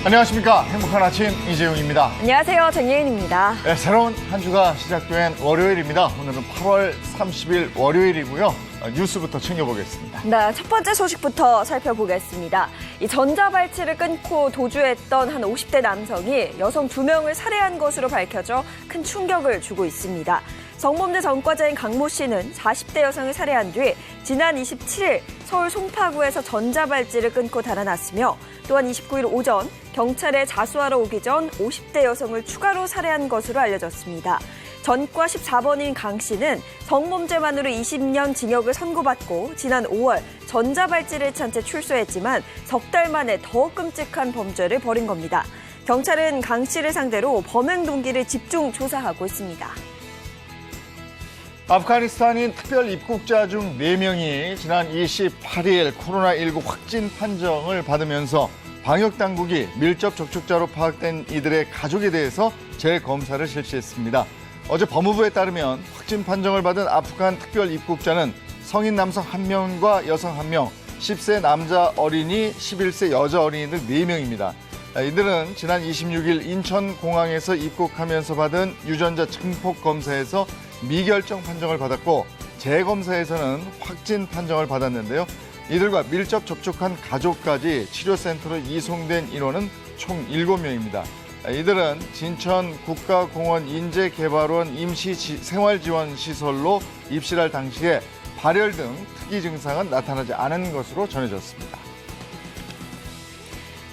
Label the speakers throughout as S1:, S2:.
S1: 안녕하십니까. 행복한 아침 이재용입니다.
S2: 안녕하세요. 정예인입니다.
S1: 네, 새로운 한 주가 시작된 월요일입니다. 오늘은 8월 30일 월요일이고요. 뉴스부터 챙겨보겠습니다.
S2: 네, 첫 번째 소식부터 살펴보겠습니다. 이 전자발찌를 끊고 도주했던 한 50대 남성이 여성 2명을 살해한 것으로 밝혀져 큰 충격을 주고 있습니다. 성범죄 전과자인 강모 씨는 40대 여성을 살해한 뒤 지난 27일 서울 송파구에서 전자발찌를 끊고 달아났으며 또한 29일 오전 경찰에 자수하러 오기 전 50대 여성을 추가로 살해한 것으로 알려졌습니다. 전과 14번인 강 씨는 성범죄만으로 20년 징역을 선고받고 지난 5월 전자발찌를 찬 채 출소했지만 석 달 만에 더 끔찍한 범죄를 벌인 겁니다. 경찰은 강 씨를 상대로 범행 동기를 집중 조사하고 있습니다.
S1: 아프가니스탄인 특별 입국자 중 4명이 지난 28일 코로나19 확진 판정을 받으면서 방역당국이 밀접 접촉자로 파악된 이들의 가족에 대해서 재검사를 실시했습니다. 어제 법무부에 따르면 확진 판정을 받은 아프간 특별 입국자는 성인 남성 1명과 여성 1명, 10세 남자 어린이, 11세 여자 어린이 등 4명입니다. 이들은 지난 26일 인천공항에서 입국하면서 받은 유전자 증폭 검사에서 미결정 판정을 받았고 재검사에서는 확진 판정을 받았는데요. 이들과 밀접 접촉한 가족까지 치료센터로 이송된 인원은 총 7명입니다. 이들은 진천 국가공원 인재개발원 임시생활지원시설로 입실할 당시에 발열 등 특이 증상은 나타나지 않은 것으로 전해졌습니다.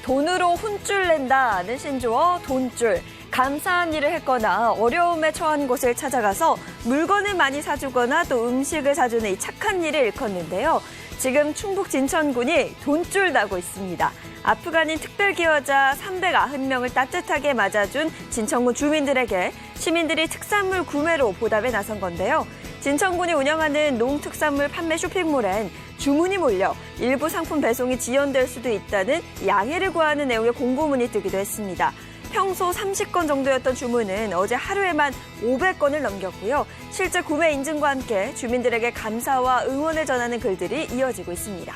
S2: 돈으로 혼쭐 낸다는 신조어 돈줄. 감사한 일을 했거나 어려움에 처한 곳을 찾아가서 물건을 많이 사주거나 또 음식을 사주는 이 착한 일을 일컫는데요. 지금 충북 진천군이 돈줄 나고 있습니다. 아프간인 특별기여자 390명을 따뜻하게 맞아준 진천군 주민들에게 시민들이 특산물 구매로 보답에 나선 건데요. 진천군이 운영하는 농특산물 판매 쇼핑몰엔 주문이 몰려 일부 상품 배송이 지연될 수도 있다는 양해를 구하는 내용의 공고문이 뜨기도 했습니다. 평소 30건 정도였던 주문은 어제 하루에만 500건을 넘겼고요. 실제 구매 인증과 함께 주민들에게 감사와 응원을 전하는 글들이 이어지고 있습니다.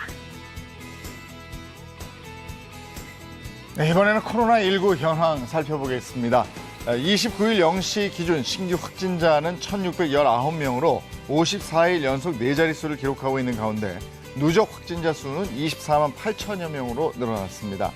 S1: 네, 이번에는 코로나19 현황 살펴보겠습니다. 29일 0시 기준 신규 확진자는 1,619명으로 54일 연속 4자릿수를 기록하고 있는 가운데 누적 확진자 수는 24만 8천여 명으로 늘어났습니다.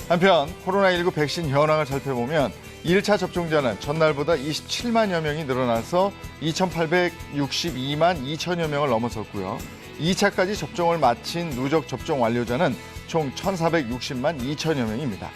S1: 한편 코로나19 백신 현황을 살펴보면 1차 접종자는 전날보다 27만여 명이 늘어나서 2,862만 2천여 명을 넘어섰고요. 2차까지 접종을 마친 누적 접종 완료자는 총 1,460만 2천여 명입니다.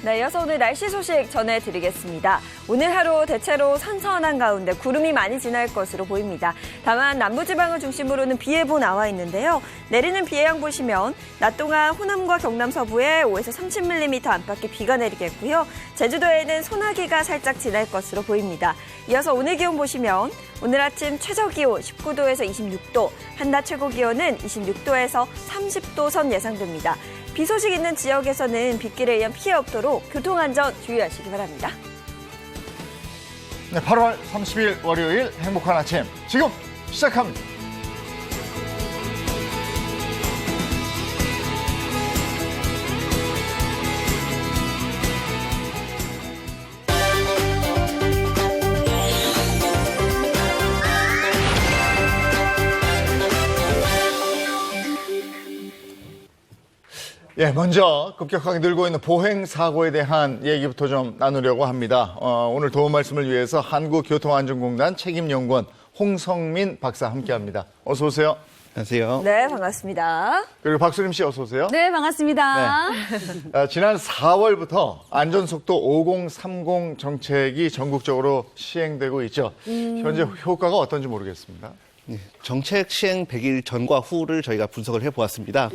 S2: 네, 이어서 오늘 날씨 소식 전해드리겠습니다. 오늘 하루 대체로 선선한 가운데 구름이 많이 지날 것으로 보입니다. 다만 남부지방을 중심으로는 비 예보 나와 있는데요. 내리는 비의 양 보시면 낮 동안 호남과 경남 서부에 5에서 30mm 안팎의 비가 내리겠고요. 제주도에는 소나기가 살짝 지날 것으로 보입니다. 이어서 오늘 기온 보시면 오늘 아침 최저기온 19도에서 26도, 한낮 최고기온은 26도에서 30도 선 예상됩니다. 비 소식 있는 지역에서는 빗길에 의한 피해 없도록 교통안전 주의하시기 바랍니다.
S1: 네, 8월 30일 월요일 행복한 아침 지금 시작합니다. 예, 먼저 급격하게 늘고 있는 보행 사고에 대한 얘기부터 좀 나누려고 합니다. 오늘 도움 말씀을 위해서 한국교통안전공단 책임연구원 홍성민 박사 함께합니다. 어서 오세요.
S3: 안녕하세요.
S2: 네, 반갑습니다.
S1: 그리고 박수림 씨 어서 오세요.
S4: 네, 반갑습니다.
S1: 네. 지난 4월부터 안전속도 5030 정책이 전국적으로 시행되고 있죠. 현재 효과가 어떤지 모르겠습니다.
S3: 네, 정책 시행 100일 전과 후를 저희가 분석을 해보았습니다.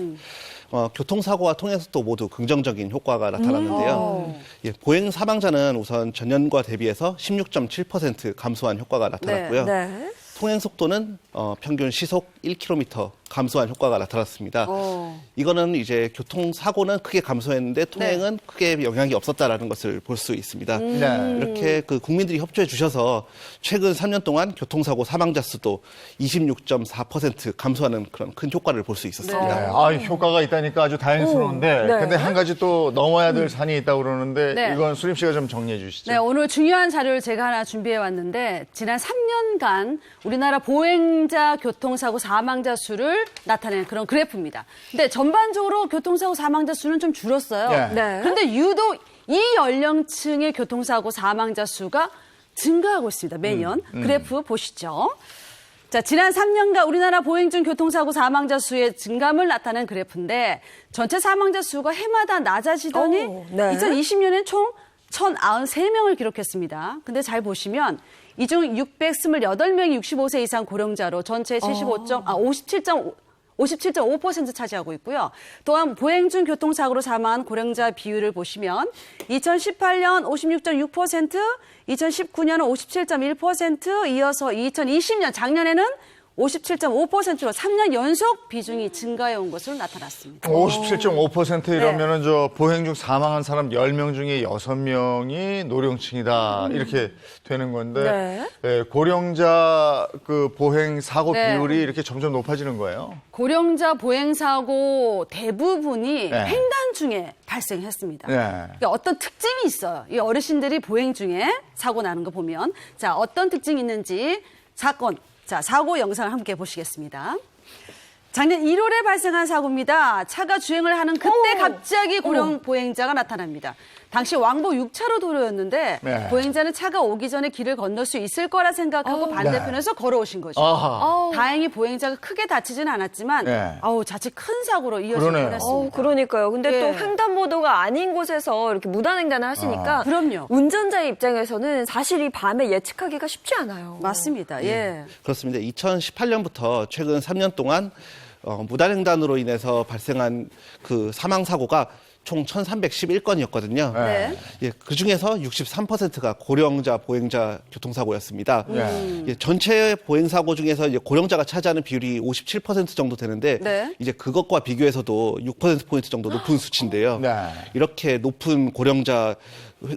S3: 교통사고와 통행속도 모두 긍정적인 효과가 나타났는데요. 예, 보행 사망자는 우선 전년과 대비해서 16.7% 감소한 효과가 나타났고요.
S2: 네.
S3: 통행 속도는 평균 시속 1km 감소한 효과가 나타났습니다. 이거는 이제 교통사고는 크게 감소했는데 통행은 크게 영향이 없었다라는 것을 볼 수 있습니다. 이렇게 그 국민들이 협조해 주셔서 최근 3년 동안 교통사고 사망자 수도 26.4% 감소하는 그런 큰 효과를 볼 수 있었습니다.
S1: 네. 아, 효과가 있다니까 아주 다행스러운데.
S2: 네.
S1: 근데 한 가지 또 넘어야 될 산이 있다고 그러는데
S4: 네.
S1: 이건 수림 씨가 좀 정리해 주시죠.
S4: 네, 오늘 중요한 자료를 제가 하나 준비해 왔는데 지난 3년간 우리나라 보행자 교통사고 사망자 수를 나타낸 그런 그래프입니다. 근데 전반적으로 교통사고 사망자 수는 좀 줄었어요.
S1: 네.
S2: 네.
S4: 그런데 유독 이 연령층의 교통사고 사망자 수가 증가하고 있습니다. 매년. 그래프 보시죠. 자, 지난 3년간 우리나라 보행 중 교통사고 사망자 수의 증감을 나타낸 그래프인데 전체 사망자 수가 해마다 낮아지더니
S2: 오, 네.
S4: 2020년엔 총 1,093명을 기록했습니다. 근데 잘 보시면 이 중 628명이 65세 이상 고령자로 전체 57.5% 차지하고 있고요. 또한 보행 중 교통사고로 사망한 고령자 비율을 보시면 2018년 56.6%, 2019년은 57.1%, 이어서 2020년 작년에는 57.5%로 3년 연속 비중이 증가해 온 것으로 나타났습니다.
S1: 57.5% 이러면은 저 보행 중 사망한 사람 10명 중에 6명이 노령층이다. 이렇게 되는 건데 예, 고령자 그 보행 사고
S4: 네.
S1: 비율이 이렇게 점점 높아지는 거예요.
S4: 고령자 보행사고 대부분이
S1: 네.
S4: 횡단 중에 발생했습니다.
S1: 네.
S4: 그러니까 어떤 특징이 있어요. 이 어르신들이 보행 중에 사고 나는 거 보면 자 어떤 특징이 있는지 사고 영상을 함께 보시겠습니다. 작년 1월에 발생한 사고입니다. 차가 주행을 하는 그때 갑자기 고령 보행자가 나타납니다. 당시 왕복 6차로 도로였는데
S1: 네.
S4: 보행자는 차가 오기 전에 길을 건널 수 있을 거라 생각하고 반대편에서 걸어오신 거죠.
S1: 아하.
S4: 다행히 보행자가 크게 다치진 않았지만
S1: 네.
S4: 자칫 큰 사고로 이어질
S1: 그러네요.
S4: 뻔했습니다.
S2: 그러니까요. 근데
S4: 예.
S2: 또 횡단보도가 아닌 곳에서 이렇게 무단횡단을 하시니까
S4: 그럼요.
S2: 운전자의 입장에서는 사실 이 밤에 예측하기가 쉽지 않아요.
S4: 맞습니다. 예.
S3: 그렇습니다. 2018년부터 최근 3년 동안 무단횡단으로 인해서 발생한 그 사망 사고가 총 1,311건이었거든요.
S4: 네.
S3: 예, 그 중에서 63%가 고령자 보행자 교통사고였습니다. 예, 전체 보행사고 중에서 이제 고령자가 차지하는 비율이 57% 정도 되는데
S4: 네.
S3: 이제 그것과 비교해서도 6%포인트 정도 높은 수치인데요.
S1: 네.
S3: 이렇게 높은 고령자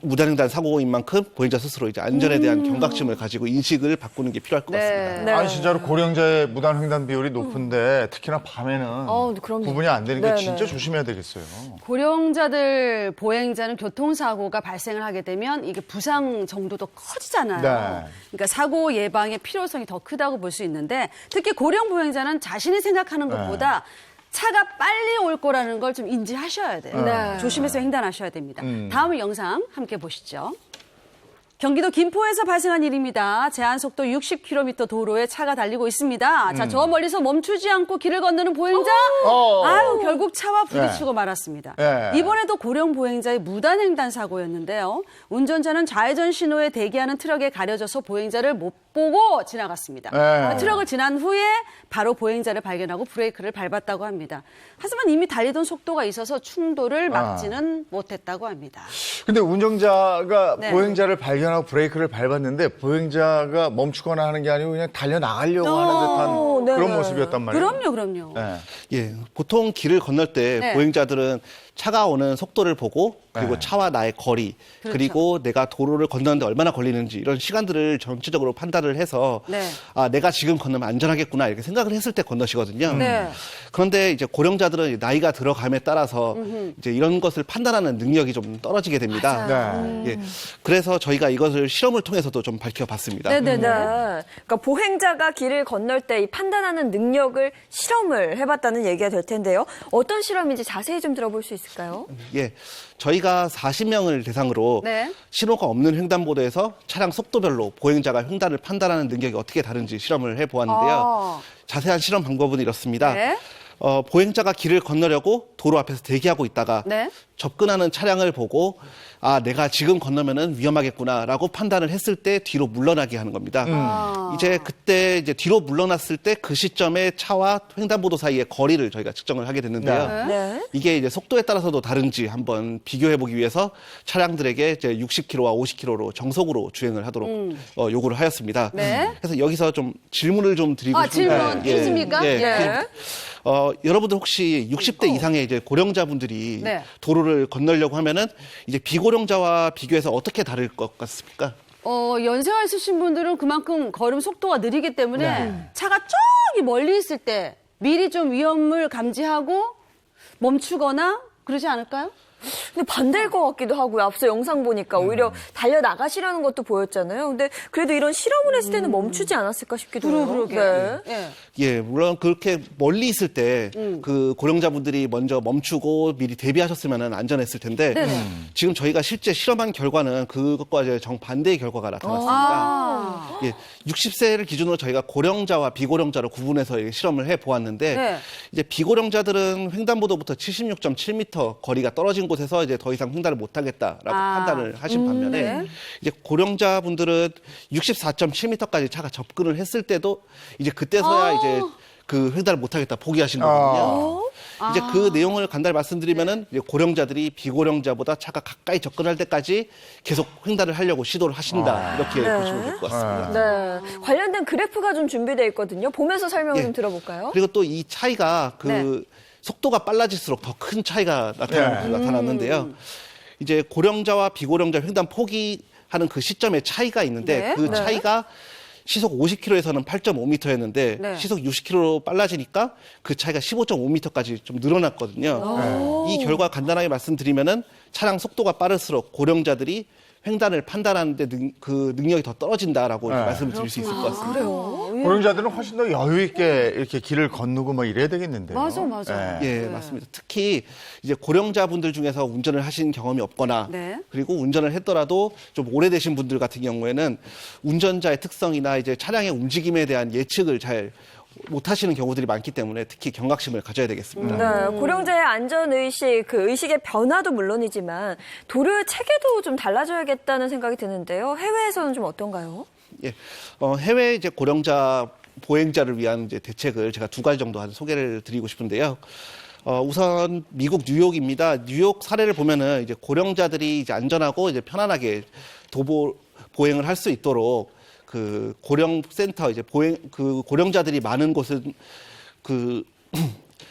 S3: 무단횡단 사고인 만큼 보행자 스스로 이제 안전에 대한 경각심을 가지고 인식을 바꾸는 게 필요할 것 같습니다.
S2: 네.
S1: 아니 진짜로 고령자의 무단 횡단 비율이 높은데 특히나 밤에는
S2: 그럼요.
S1: 구분이 안 되는 게
S2: 네네.
S1: 진짜 조심해야 되겠어요.
S4: 고령자들 보행자는 교통사고가 발생을 하게 되면 이게 부상 정도도 커지잖아요.
S1: 네.
S4: 그러니까 사고 예방의 필요성이 더 크다고 볼 수 있는데 특히 고령 보행자는 자신이 생각하는 것보다 차가 빨리 올 거라는 걸 좀 인지하셔야 돼요.
S2: 네.
S4: 조심해서 횡단하셔야 됩니다. 다음 영상 함께 보시죠. 경기도 김포에서 발생한 일입니다. 제한 속도 60km 도로에 차가 달리고 있습니다. 자, 저 멀리서 멈추지 않고 길을 건너는 보행자. 결국 차와 부딪히고 말았습니다.
S1: 네.
S4: 이번에도 고령 보행자의 무단횡단 사고였는데요. 운전자는 좌회전 신호에 대기하는 트럭에 가려져서 보행자를 못 보고 지나갔습니다.
S1: 네.
S4: 트럭을 지난 후에 바로 보행자를 발견하고 브레이크를 밟았다고 합니다. 하지만 이미 달리던 속도가 있어서 충돌을 막지는 못했다고 합니다.
S1: 근데 운전자가
S4: 네.
S1: 보행자를 발견하고 브레이크를 밟았는데 보행자가 멈추거나 하는 게 아니고 그냥 달려나가려고 하는 듯한
S2: 네.
S1: 그런 모습이었단 말이에요.
S4: 그럼요.
S1: 네.
S3: 예, 보통 길을 건널 때
S4: 네.
S3: 보행자들은 차가 오는 속도를 보고 그리고
S1: 네.
S3: 차와 나의 거리
S4: 그렇죠.
S3: 그리고 내가 도로를 건너는데 얼마나 걸리는지 이런 시간들을 전체적으로 판단을 해서
S4: 네.
S3: 내가 지금 건너면 안전하겠구나 이렇게 생각을 했을 때 건너시거든요.
S4: 네.
S3: 그런데 이제 고령자들은 나이가 들어감에 따라서 이제 이런 것을 판단하는 능력이 좀 떨어지게 됩니다.
S1: 네.
S3: 예, 그래서 저희가 이것을 실험을 통해서도 좀 밝혀봤습니다.
S4: 네네네.
S2: 네. 그러니까 보행자가 길을 건널 때 이 판단하는 능력을 실험을 해봤다는 얘기가 될 텐데요. 어떤 실험인지 자세히 좀 들어볼 수 있을까요?
S3: 예, 저희가 40명을 대상으로
S4: 네.
S3: 신호가 없는 횡단보도에서 차량 속도별로 보행자가 횡단을 판단하는 능력이 어떻게 다른지 실험을 해보았는데요. 자세한 실험 방법은 이렇습니다.
S4: 네.
S3: 보행자가 길을 건너려고 도로 앞에서 대기하고 있다가
S4: 네.
S3: 접근하는 차량을 보고 아, 내가 지금 건너면은 위험하겠구나라고 판단을 했을 때 뒤로 물러나게 하는 겁니다. 이제 그때 이제 뒤로 물러났을 때 그 시점에 차와 횡단보도 사이의 거리를 저희가 측정을 하게 됐는데요.
S2: 네.
S3: 이게 이제 속도에 따라서도 다른지 한번 비교해 보기 위해서 차량들에게 이제 60km와 50km로 정속으로 주행을 하도록 요구를 하였습니다.
S4: 네.
S3: 그래서 여기서 좀 질문을 좀 드리고
S4: 아,
S3: 싶은데
S4: 질문 퀴즈입니까? 예.
S3: 여러분들 혹시 60대 이상의 이제 고령자분들이
S4: 네.
S3: 도로를 건너려고 하면은 이제 비고령자와 비교해서 어떻게 다를 것 같습니까?
S4: 연세가 있으신 분들은 그만큼 걸음 속도가 느리기 때문에
S1: 네.
S4: 차가 저기 멀리 있을 때 미리 좀 위험을 감지하고 멈추거나 그러지 않을까요?
S2: 근데 반대일 것 같기도 하고요. 앞서 영상 보니까 오히려 달려나가시라는 것도 보였잖아요. 근데 그래도 이런 실험을 했을 때는 멈추지 않았을까 싶기도 해요.
S4: 그러게.
S2: 네.
S4: 예.
S3: 예, 물론 그렇게 멀리 있을 때 그 고령자분들이 먼저 멈추고 미리 대비하셨으면 안전했을 텐데 지금 저희가 실제 실험한 결과는 그것과 이제 정반대의 결과가 나타났습니다.
S4: 아.
S3: 예, 60세를 기준으로 저희가 고령자와 비고령자로 구분해서 실험을 해 보았는데
S4: 네.
S3: 이제 비고령자들은 횡단보도부터 76.7m 거리가 떨어진 곳에서 이제 더 이상 횡단을 못 하겠다라고 판단을 하신 반면에
S4: 네.
S3: 이제 고령자분들은 64.7m까지 차가 접근을 했을 때도 이제 그때서야 이제 그 횡단을 못 하겠다 포기하신 거거든요. 이제 그 내용을 간단히 말씀드리면은 이제 고령자들이 비고령자보다 차가 가까이 접근할 때까지 계속 횡단을 하려고 시도를 하신다 이렇게 보시면 될 것 같습니다.
S2: 네. 관련된 그래프가 좀 준비되어 있거든요. 보면서 설명을 좀 들어볼까요?
S3: 그리고 또 이 차이가 그
S4: 네.
S3: 속도가 빨라질수록 더 큰 차이가 나타났는데요. 이제 고령자와 비고령자 횡단 포기하는 그 시점에 차이가 있는데
S4: 네.
S3: 그 차이가 시속 50km에서는 8.5m였는데
S4: 네.
S3: 시속 60km로 빨라지니까 그 차이가 15.5m까지 좀 늘어났거든요. 이 결과 간단하게 말씀드리면은 차량 속도가 빠를수록 고령자들이 횡단을 판단하는데 그 능력이 더 떨어진다라고 말씀을 드릴 수 있을 것 같습니다.
S1: 고령자들은 훨씬 더 여유 있게 이렇게 길을 건너고 뭐 이래야 되겠는데요.
S4: 맞아.
S3: 예, 맞습니다. 특히 이제 고령자분들 중에서 운전을 하신 경험이 없거나
S4: 네.
S3: 그리고 운전을 했더라도 좀 오래되신 분들 같은 경우에는 운전자의 특성이나 이제 차량의 움직임에 대한 예측을 잘 못하시는 경우들이 많기 때문에 특히 경각심을 가져야 되겠습니다.
S2: 네, 고령자의 안전의식, 그 의식의 변화도 물론이지만 도로의 체계도 좀 달라져야겠다는 생각이 드는데요. 해외에서는 좀 어떤가요?
S3: 예, 해외 이제 고령자 보행자를 위한 이제 대책을 제가 두 가지 정도 한 소개를 드리고 싶은데요. 우선 미국 뉴욕입니다. 뉴욕 사례를 보면은 이제 고령자들이 이제 안전하고 이제 편안하게 보행을 할 수 있도록 그 고령센터 이제 그 고령자들이 많은 곳은 그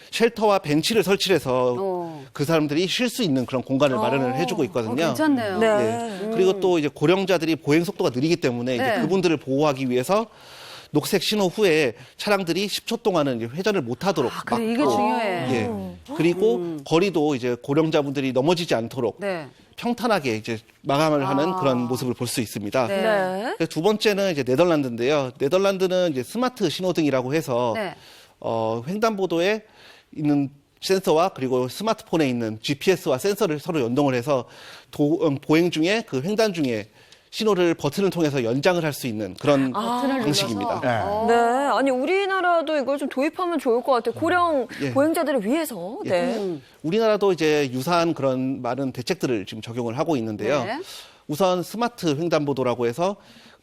S3: 쉘터와 벤치를 설치해서 그 사람들이 쉴 수 있는 그런 공간을 마련을 해주고 있거든요.
S4: 괜찮네요.
S2: 네.
S3: 예. 그리고 또 이제 고령자들이 보행 속도가 느리기 때문에 이제
S4: 네.
S3: 그분들을 보호하기 위해서 녹색 신호 후에 차량들이 10초 동안은 이제 회전을 못하도록
S4: 그래, 이게
S3: 막고,
S4: 중요해.
S3: 예. 그리고 거리도 이제 고령자분들이 넘어지지 않도록
S4: 네.
S3: 평탄하게 이제 마감을 하는 그런 모습을 볼 수 있습니다.
S4: 네.
S2: 네.
S3: 그래서 두 번째는 이제 네덜란드인데요. 네덜란드는 이제 스마트 신호등이라고 해서
S4: 네.
S3: 횡단보도에 있는 센서와 그리고 스마트폰에 있는 GPS와 센서를 서로 연동을 해서 보행 중에 그 횡단 중에 신호를 버튼을 통해서 연장을 할 수 있는 그런 방식입니다.
S2: 네. 아니, 우리나라도 이걸 좀 도입하면 좋을 것 같아요. 고령
S3: 예.
S2: 보행자들을 위해서. 네.
S3: 우리나라도 이제 유사한 그런 많은 대책들을 지금 적용을 하고 있는데요.
S4: 네.
S3: 우선 스마트 횡단보도라고 해서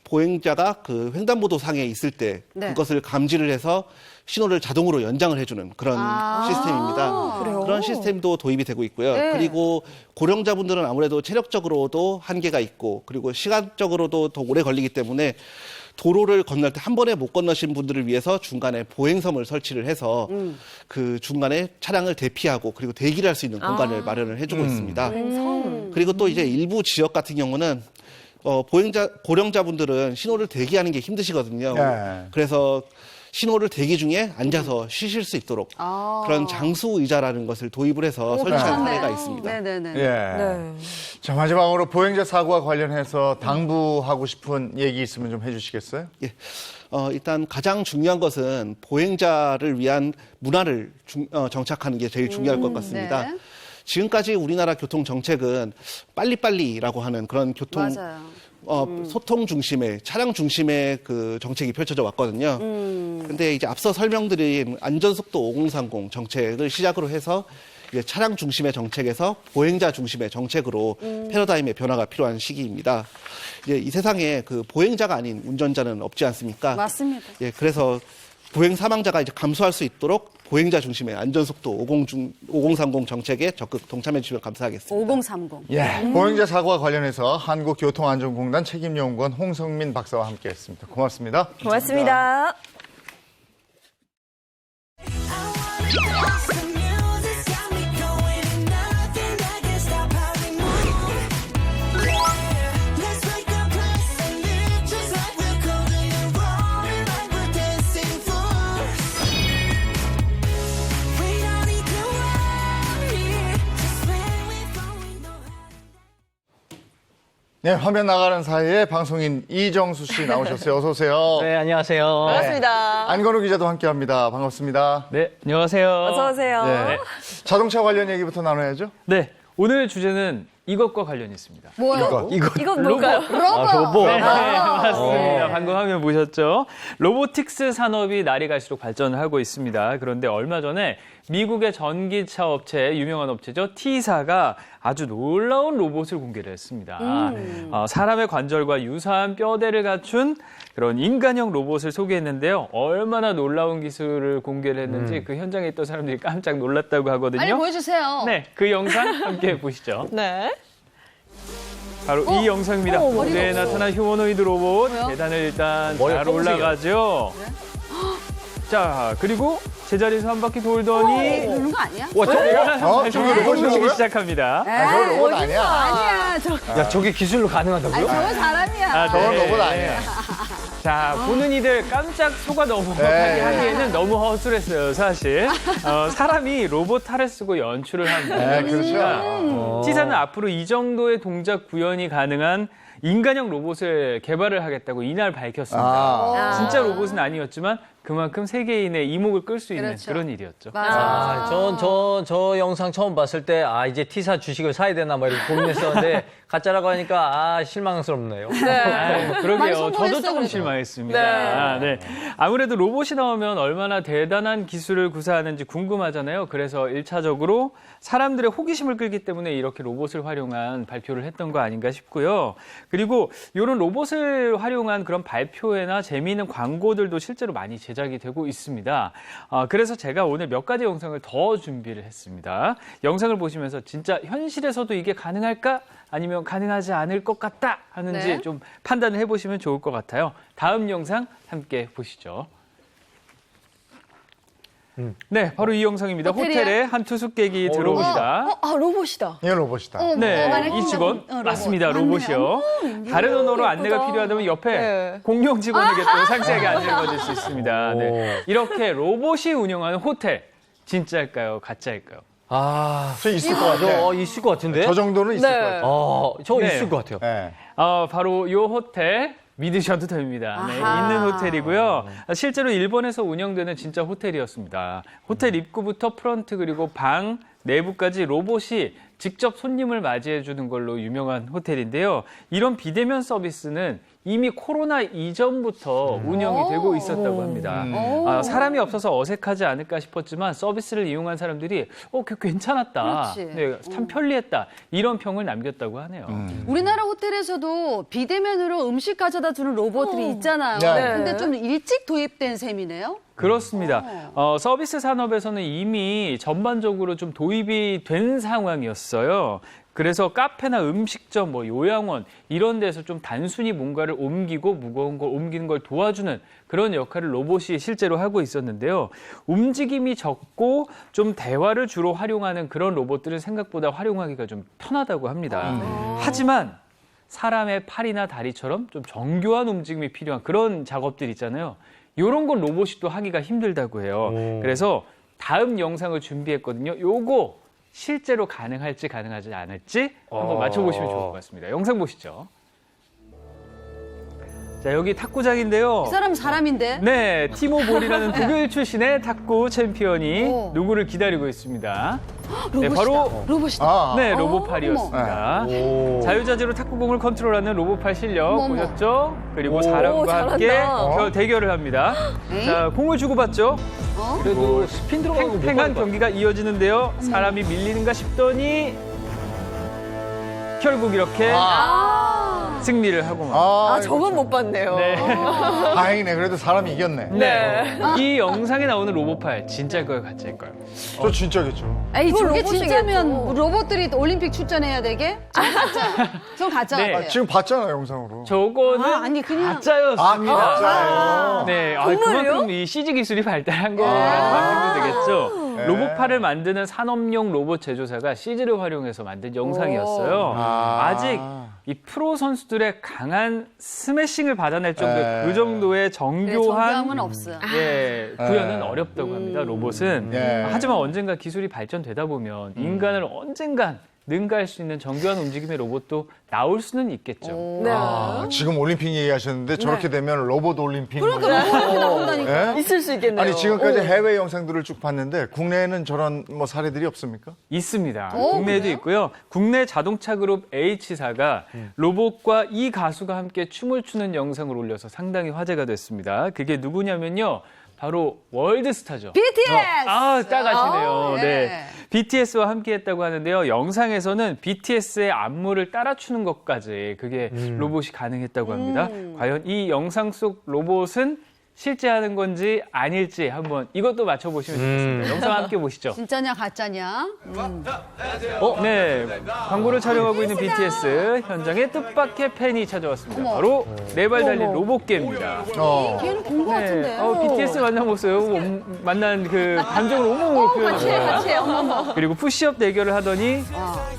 S3: 보행자가 그 횡단보도 상에 있을 때
S4: 네.
S3: 그것을 감지를 해서 신호를 자동으로 연장을 해주는 그런 시스템입니다.
S2: 그래요?
S3: 그런 시스템도 도입이 되고 있고요.
S4: 네.
S3: 그리고 고령자분들은 아무래도 체력적으로도 한계가 있고 그리고 시간적으로도 더 오래 걸리기 때문에 도로를 건널 때 한 번에 못 건너신 분들을 위해서 중간에 보행섬을 설치를 해서 그 중간에 차량을 대피하고 그리고 대기를 할 수 있는 공간을 마련을 해주고 있습니다. 그리고 또 이제 일부 지역 같은 경우는 고령자분들은 신호를 대기하는 게 힘드시거든요.
S1: 네.
S3: 그래서 신호를 대기 중에 앉아서 쉬실 수 있도록 그런 장수 의자라는 것을 도입을 해서 설치한 사례가 있습니다.
S4: 네네네.
S1: 예.
S2: 네.
S1: 자, 마지막으로 보행자 사고와 관련해서 당부하고 싶은 얘기 있으면 좀 해주시겠어요?
S3: 예. 일단 가장 중요한 것은 보행자를 위한 문화를 정착하는 게 제일 중요할 것 같습니다.
S4: 네.
S3: 지금까지 우리나라 교통 정책은 빨리빨리라고 하는 그런 교통
S4: 맞아요.
S3: 소통 중심의, 차량 중심의 그 정책이 펼쳐져 왔거든요. 근데 이제 앞서 설명드린 안전속도 5030 정책을 시작으로 해서 이제 차량 중심의 정책에서 보행자 중심의 정책으로 패러다임의 변화가 필요한 시기입니다. 이제 이 세상에 그 보행자가 아닌 운전자는 없지 않습니까?
S4: 맞습니다.
S3: 예, 그래서 보행 사망자가 이제 감소할 수 있도록 보행자 중심의 안전속도 5030 정책에 적극 동참해 주시면 감사하겠습니다.
S4: 5030.
S1: 예, 보행자 사고와 관련해서 한국교통안전공단 책임연구원 홍성민 박사와 함께했습니다. 고맙습니다.
S2: 고맙습니다.
S1: 네, 화면 나가는 사이에 방송인 이정수 씨 나오셨어요. 어서 오세요.
S5: 네, 안녕하세요.
S2: 반갑습니다.
S1: 안건우 기자도 함께합니다. 반갑습니다.
S5: 네, 안녕하세요.
S2: 어서 오세요.
S1: 네. 자동차 관련 얘기부터 나눠야죠.
S5: 네, 오늘 주제는 이것과 관련이 있습니다.
S4: 뭐요?
S2: 이건 뭘까요?
S4: 로봇.
S5: 네, 맞습니다. 방금 화면 보셨죠? 로보틱스 산업이 날이 갈수록 발전을 하고 있습니다. 그런데 얼마 전에 미국의 전기차 업체, 유명한 업체죠. T사가 아주 놀라운 로봇을 공개를 했습니다. 사람의 관절과 유사한 뼈대를 갖춘 그런 인간형 로봇을 소개했는데요. 얼마나 놀라운 기술을 공개를 했는지 그 현장에 있던 사람들이 깜짝 놀랐다고 하거든요.
S4: 빨리 보여주세요.
S5: 네, 그 영상 함께 보시죠.
S2: 네.
S5: 바로 이 영상입니다. 무대에 나타난 휴머노이드 로봇.
S4: 뭐요?
S5: 계단을 일단
S6: 머리가
S5: 잘 올라가죠. 자, 그리고 제자리에서 한 바퀴 돌더니
S4: 그런 거 아니야?
S6: 와,
S1: 저게 로봇이라고요?
S5: 움직이기 시작합니다.
S1: 저건 로봇 아니야.
S4: 아니야.
S6: 야, 저게 기술로 가능하다고요?
S4: 저건 사람이야.
S5: 아,
S1: 저건
S5: 네.
S1: 로봇 아니야.
S5: 자, 보는 이들 깜짝 속아 넘어가게
S1: 네.
S5: 하기에는 너무 허술했어요, 사실. 사람이 로봇 탈을 쓰고 연출을 합니다.
S1: 네, 그렇죠.
S5: T사는 앞으로 이 정도의 동작 구현이 가능한 인간형 로봇을 개발을 하겠다고 이날 밝혔습니다.
S1: 아.
S5: 진짜 로봇은 아니었지만 그만큼 세계인의 이목을 끌 수 있는
S4: 그렇죠.
S5: 그런 일이었죠.
S4: 맞아.
S6: 저 영상 처음 봤을 때, 이제 T사 주식을 사야 되나, 막 이렇게 고민했었는데, 가짜라고 하니까, 실망스럽네요.
S5: 아, 그러게요.
S4: 많이
S5: 저도
S4: 성공했어,
S5: 조금
S4: 그래도.
S5: 실망했습니다. 네. 아무래도 로봇이 나오면 얼마나 대단한 기술을 구사하는지 궁금하잖아요. 그래서 1차적으로 사람들의 호기심을 끌기 때문에 이렇게 로봇을 활용한 발표를 했던 거 아닌가 싶고요. 그리고 이런 로봇을 활용한 그런 발표회나 재미있는 광고들도 실제로 많이 제작이 되고 있습니다. 그래서 제가 오늘 몇 가지 영상을 더 준비를 했습니다. 영상을 보시면서 진짜 현실에서도 이게 가능할까? 아니면 가능하지 않을 것 같다 하는지
S4: 네.
S5: 좀 판단을 해보시면 좋을 것 같아요. 다음 영상 함께 보시죠. 네, 바로 이 영상입니다.
S4: 호텔이야?
S5: 호텔에 한 투숙객이 들어옵니다.
S2: 로봇이다.
S1: 이건 로봇이다.
S5: 네, 이 직원
S4: 로봇.
S5: 맞습니다. 로봇이요. 다른 언어로 안내가 필요하다면 옆에
S2: 네.
S5: 공룡 직원에게 또 상세하게 안내를 받을 수 있습니다. 네. 이렇게 로봇이 운영하는 호텔 진짜일까요? 가짜일까요?
S1: 저 있을 것 같아.
S6: 있을 것 같은데?
S1: 저 정도는 있을
S2: 네.
S1: 것 같아.
S6: 저
S5: 네.
S6: 있을 것 같아요.
S1: 네.
S5: 바로 이 호텔 믿으셔도 됩니다. 네,
S4: 아하.
S5: 있는 호텔이고요. 실제로 일본에서 운영되는 진짜 호텔이었습니다. 호텔 입구부터 프런트 그리고 방 내부까지 로봇이 직접 손님을 맞이해 주는 걸로 유명한 호텔인데요. 이런 비대면 서비스는 이미 코로나 이전부터 운영이 되고 있었다고 합니다. 사람이 없어서 어색하지 않을까 싶었지만 서비스를 이용한 사람들이 괜찮았다.
S4: 그렇지.
S5: 네, 참 편리했다. 이런 평을 남겼다고 하네요.
S4: 우리나라 호텔에서도 비대면으로 음식 가져다 주는 로봇들이 있잖아요.
S1: 네.
S4: 근데 좀 일찍 도입된 셈이네요.
S5: 그렇습니다. 서비스 산업에서는 이미 전반적으로 좀 도입이 된 상황이었어요. 그래서 카페나 음식점, 요양원 이런 데서 좀 단순히 뭔가를 옮기고 무거운 걸 옮기는 걸 도와주는 그런 역할을 로봇이 실제로 하고 있었는데요. 움직임이 적고 좀 대화를 주로 활용하는 그런 로봇들은 생각보다 활용하기가 좀 편하다고 합니다. 하지만 사람의 팔이나 다리처럼 좀 정교한 움직임이 필요한 그런 작업들 있잖아요. 이런 건 로봇이 또 하기가 힘들다고 해요. 그래서 다음 영상을 준비했거든요. 요거 실제로 가능할지 가능하지 않을지 한번 맞춰보시면 좋을 것 같습니다. 영상 보시죠. 자, 여기 탁구장인데요.
S4: 이 사람은 사람인데.
S5: 네, 티모 볼이라는 독일 출신의 탁구 챔피언이
S4: 오.
S5: 누구를 기다리고 있습니다. 네,
S4: 로봇이다.
S5: 바로
S4: 로봇이다.
S1: 아,
S5: 네, 로봇팔이었습니다. 자유자재로 탁구공을 컨트롤하는 로봇팔 실력
S4: 어머, 어머.
S5: 보셨죠? 그리고
S2: 오,
S5: 사람과
S2: 잘한다.
S5: 함께 대결을 합니다.
S4: 에이?
S5: 자, 공을 주고받죠.
S6: 그래도 스핀 들어가는 거
S5: 팽팽한 경기가 이어지는데요. 사람이 밀리는가 싶더니 결국 이렇게 승리를 하고 맙니다.
S2: 아, 저건 못 봤네요.
S5: 네.
S1: 다행이네. 그래도 사람이 이겼네.
S5: 네. 이 영상에 나오는 로봇팔 진짜일까요, 가짜일까요?
S1: 저 진짜겠죠.
S4: 에이,
S2: 이거
S4: 저게
S2: 로봇이겠죠.
S4: 진짜면 로봇들이 올림픽 출전해야 되게? 저건 가짜. 저건 가짜
S5: 네.
S4: 같아요.
S1: 지금 봤잖아요, 영상으로.
S5: 저거는
S4: 아니, 그냥.
S5: 가짜였습니다.
S1: 가짜예요.
S5: 네,
S2: 정말요?
S5: 그만큼 이 CG 기술이 발달한 거라고 하면 되겠죠.
S1: 네.
S5: 로봇팔을 만드는 산업용 로봇 제조사가 CG를 활용해서 만든 영상이었어요. 아직 이 프로 선수들의 강한 스매싱을 받아낼 정도의
S1: 네.
S5: 그 정도의
S4: 네, 정교함은
S5: 정교한
S4: 없어요.
S5: 예, 구현은 어렵다고 합니다. 로봇은.
S1: 네.
S5: 하지만 언젠가 기술이 발전되다 보면 인간을 언젠간 능가할 수 있는 정교한 움직임의 로봇도 나올 수는 있겠죠.
S2: 네.
S1: 지금 올림픽 얘기하셨는데 저렇게 되면 로봇 올림픽.
S4: 그러니까 로봇이 나온다니까.
S1: 예?
S2: 있을 수 있겠네요.
S1: 아니 지금까지 해외 영상들을 쭉 봤는데 국내에는 저런 뭐 사례들이 없습니까?
S5: 있습니다.
S4: 오,
S5: 국내에도
S4: 그래요?
S5: 있고요. 국내 자동차 그룹 H사가 로봇과 이 가수가 함께 춤을 추는 영상을 올려서 상당히 화제가 됐습니다. 그게 누구냐면요. 바로 월드스타죠.
S4: BTS!
S5: 딱 아시네요.
S4: 아,
S5: 네.
S4: 네.
S5: BTS와 함께 했다고 하는데요. 영상에서는 BTS의 안무를 따라추는 것까지 그게 로봇이 가능했다고 합니다. 과연 이 영상 속 로봇은 실제 하는 건지 아닐지 한번 이것도 맞춰보시면 좋겠습니다. 영상 함께 보시죠.
S4: 진짜냐, 가짜냐?
S5: 네, 광고를 촬영하고 있는 BTS 현장에 뜻밖의 팬이 찾아왔습니다.
S4: 어머.
S5: 바로 네 발 달린 로봇개입니다.
S4: 걔는 본 것 같은데.
S5: BTS 만나보세요. 만난 그 감정을 온몸으로 표현해요.
S4: 같이 해, 어머머.
S5: 그리고 푸시업 대결을 하더니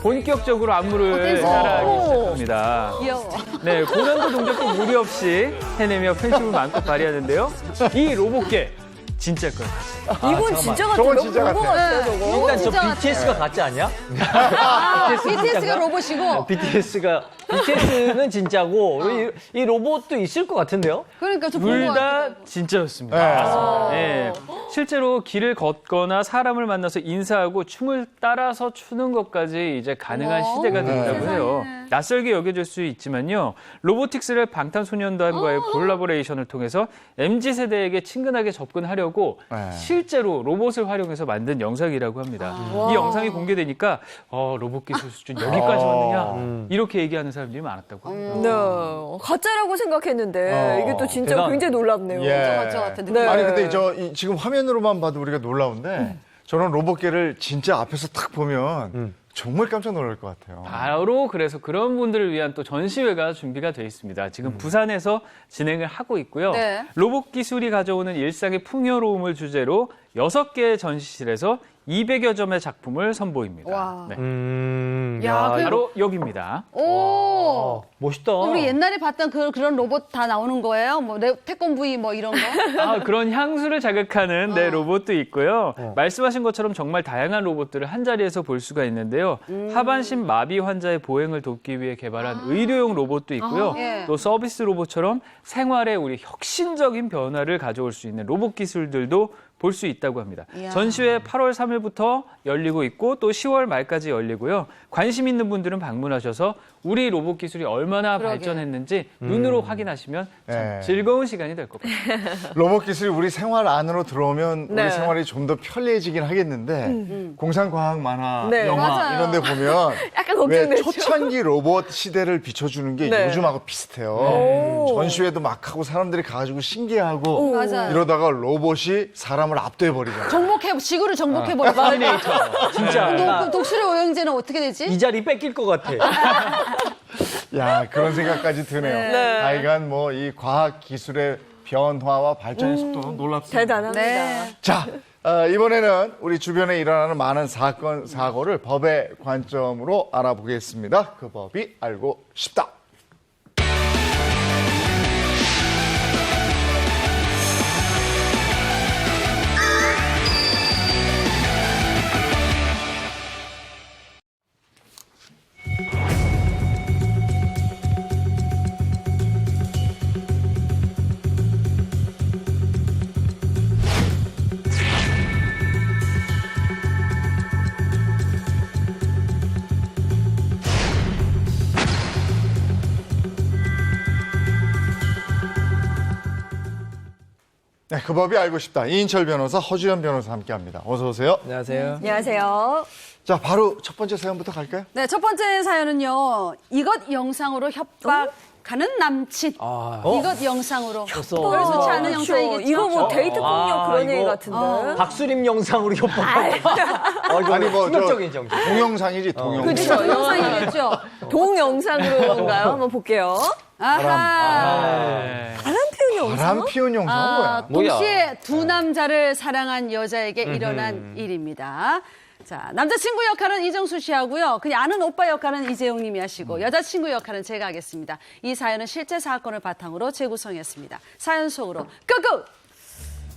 S5: 본격적으로 안무를
S4: 댄스.
S5: 따라하기 시작합니다.
S4: 귀여워.
S5: 네, 고난도 동작도 무리 없이 해내며 팬심을 마음껏 발휘하는데요. 이 로봇개 진짜 거예요.
S2: 이건 진짜 같아요.
S1: 저건 진짜
S2: 로봇
S1: 같아.
S2: 같아요, 저거.
S6: 일단 저
S4: 진짜
S6: BTS가 가짜 아니야?
S4: BTS가 로봇이고.
S6: BTS는 진짜고 이 로봇도 있을 것 같은데요?
S4: 그러니까 저
S5: 둘
S4: 본것
S5: 다
S4: 같아요.
S5: 진짜였습니다. 네. 실제로 길을 걷거나 사람을 만나서 인사하고 춤을 따라서 추는 것까지 이제 가능한 시대가 된다고 해요. 낯설게 여겨질 수 있지만요. 로보틱스를 방탄소년단과의 콜라보레이션을 통해서 MZ세대에게 친근하게 접근하려고 실제로 로봇을 활용해서 만든 영상이라고 합니다. 이 영상이 공개되니까 로봇 기술 수준 여기까지 왔느냐 이렇게 얘기하는 사람들이 많았다고 합니다.
S2: 네. 가짜라고 생각했는데 이게 또 진짜
S6: 대단.
S2: 굉장히 놀랍네요.
S1: 예.
S4: 가짜 같은 느낌.
S2: 네.
S1: 아니 근데 지금 화면으로만 봐도 우리가 놀라운데 저런 로봇개를 진짜 앞에서 탁 보면 정말 깜짝 놀랄 것 같아요.
S5: 바로 그래서 그런 분들을 위한 또 전시회가 준비가 돼 있습니다. 지금 부산에서 진행을 하고 있고요.
S4: 네.
S5: 로봇 기술이 가져오는 일상의 풍요로움을 주제로 6개의 전시실에서 200여 점의 작품을 선보입니다.
S4: 와.
S5: 네.
S4: 야, 그-
S5: 바로 여기입니다.
S4: 오.
S6: 멋있다.
S4: 우리 옛날에 봤던 그런 로봇 다 나오는 거예요? 뭐 태권브이 뭐 이런 거?
S5: 그런 향수를 자극하는 로봇도 있고요. 말씀하신 것처럼 정말 다양한 로봇들을 한 자리에서 볼 수가 있는데요. 하반신 마비 환자의 보행을 돕기 위해 개발한 의료용 로봇도 있고요.
S4: 예.
S5: 또 서비스 로봇처럼 생활에 우리 혁신적인 변화를 가져올 수 있는 로봇 기술들도 볼 수 있다고 합니다.
S4: 이야.
S5: 전시회 8월 3일부터 열리고 있고 또 10월 말까지 열리고요. 관심 있는 분들은 방문하셔서 우리 로봇 기술이 얼마나 발전했는지 눈으로 확인하시면 참
S1: 네.
S5: 즐거운 시간이 될 것 같아요.
S1: 로봇 기술이 우리 생활 안으로 들어오면
S2: 네.
S1: 우리 생활이 좀 더 편리해지긴 하겠는데 공상과학 만화,
S2: 네.
S1: 영화
S4: 맞아요.
S1: 이런 데 보면
S2: 약간
S1: 왜
S2: 걱정되죠.
S1: 초창기 로봇 시대를 비춰주는 게
S2: 네.
S1: 요즘하고 비슷해요. 전시회도 막 하고 사람들이 가가지고 신기해하고
S4: 맞아요.
S1: 이러다가 로봇이 사람을 압도해버리잖아요.
S4: 지구를 정복해버렸어.
S6: 진짜
S4: 독수리 오형제는 어떻게 되지?
S6: 이 자리 뺏길 것 같아.
S1: 야, 그런 생각까지 드네요.
S2: 네.
S1: 하여간 뭐 이 과학 기술의 변화와 발전의 속도는 놀랍습니다.
S2: 대단합니다.
S4: 네.
S1: 자, 이번에는 우리 주변에 일어나는 많은 사건, 사고를 법의 관점으로 알아보겠습니다. 그 법이 알고 싶다. 네, 그 법이 알고 싶다. 이인철 변호사, 허주연 변호사 함께합니다. 어서 오세요.
S6: 안녕하세요.
S2: 안녕하세요.
S1: 자, 바로 첫 번째 사연부터 갈까요?
S4: 네, 첫 번째 사연은요. 이것 영상으로 협박하는 남친. 이것 영상으로. 별 좋지 않은 영상이겠죠.
S2: 이거 뭐 데이트 폭력 그런
S6: 이거-
S2: 얘기 같은데.
S6: 박수림 영상으로 협박하고. 이거
S1: 아니, 뭐,
S6: 충격적인 정치.
S1: 동영상이지, 동영상.
S2: 그렇죠.
S4: 영상이겠죠.
S2: 동영상으로인가요? 한번 볼게요.
S4: 아하.
S5: 네.
S1: 바람 피운 영상은 뭐야?
S6: 뭐야?
S4: 동시에 두 남자를 사랑한 여자에게 일어난 일입니다. 자, 남자친구 역할은 이정수 씨 하고요. 그냥 아는 오빠 역할은 이재용 님이 하시고 여자친구 역할은 제가 하겠습니다. 이 사연은 실제 사건을 바탕으로 재구성했습니다. 사연 속으로 끄고!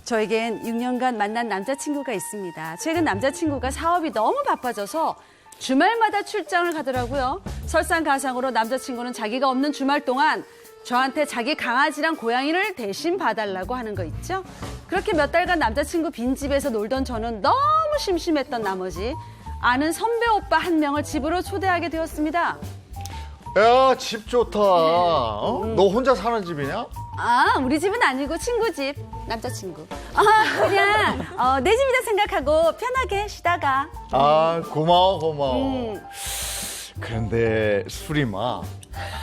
S4: 저에겐 6년간 만난 남자친구가 있습니다. 최근 남자친구가 사업이 너무 바빠져서 주말마다 출장을 가더라고요. 설상가상으로 남자친구는 자기가 없는 주말 동안 저한테 자기 강아지랑 고양이를 대신 봐달라고 하는 거 있죠? 그렇게 몇 달간 남자친구 빈집에서 놀던 저는 너무 심심했던 나머지 아는 선배 오빠 한 명을 집으로 초대하게 되었습니다.
S1: 야, 집 좋다. 너 혼자 사는 집이냐?
S4: 아, 우리 집은 아니고 친구 집, 남자친구. 그냥 내 집이다 생각하고 편하게 쉬다가.
S1: 아, 고마워. 그런데 수리마.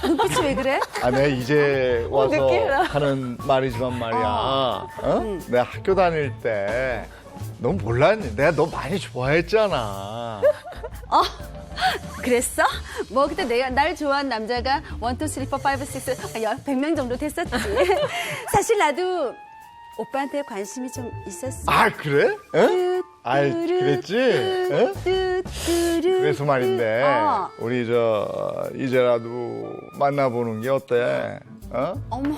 S4: 눈빛이 왜 그래?
S1: 아, 내가 이제 와서
S2: 느끼해라.
S1: 하는 말이지만 말이야. 어? 내가 학교 다닐 때, 넌 몰랐니? 내가 너 많이 좋아했잖아.
S4: 그랬어? 뭐 그때 내가 날 좋아한 남자가 1, 2, 3, 4, 5, 6, 100명 정도 됐었지. 사실 나도 오빠한테 관심이 좀 있었어.
S1: 아, 그래? 응? 아이, 그랬지? 응? 그래서 말인데, 우리 이제라도 만나보는 게 어때? 어?
S4: 어머.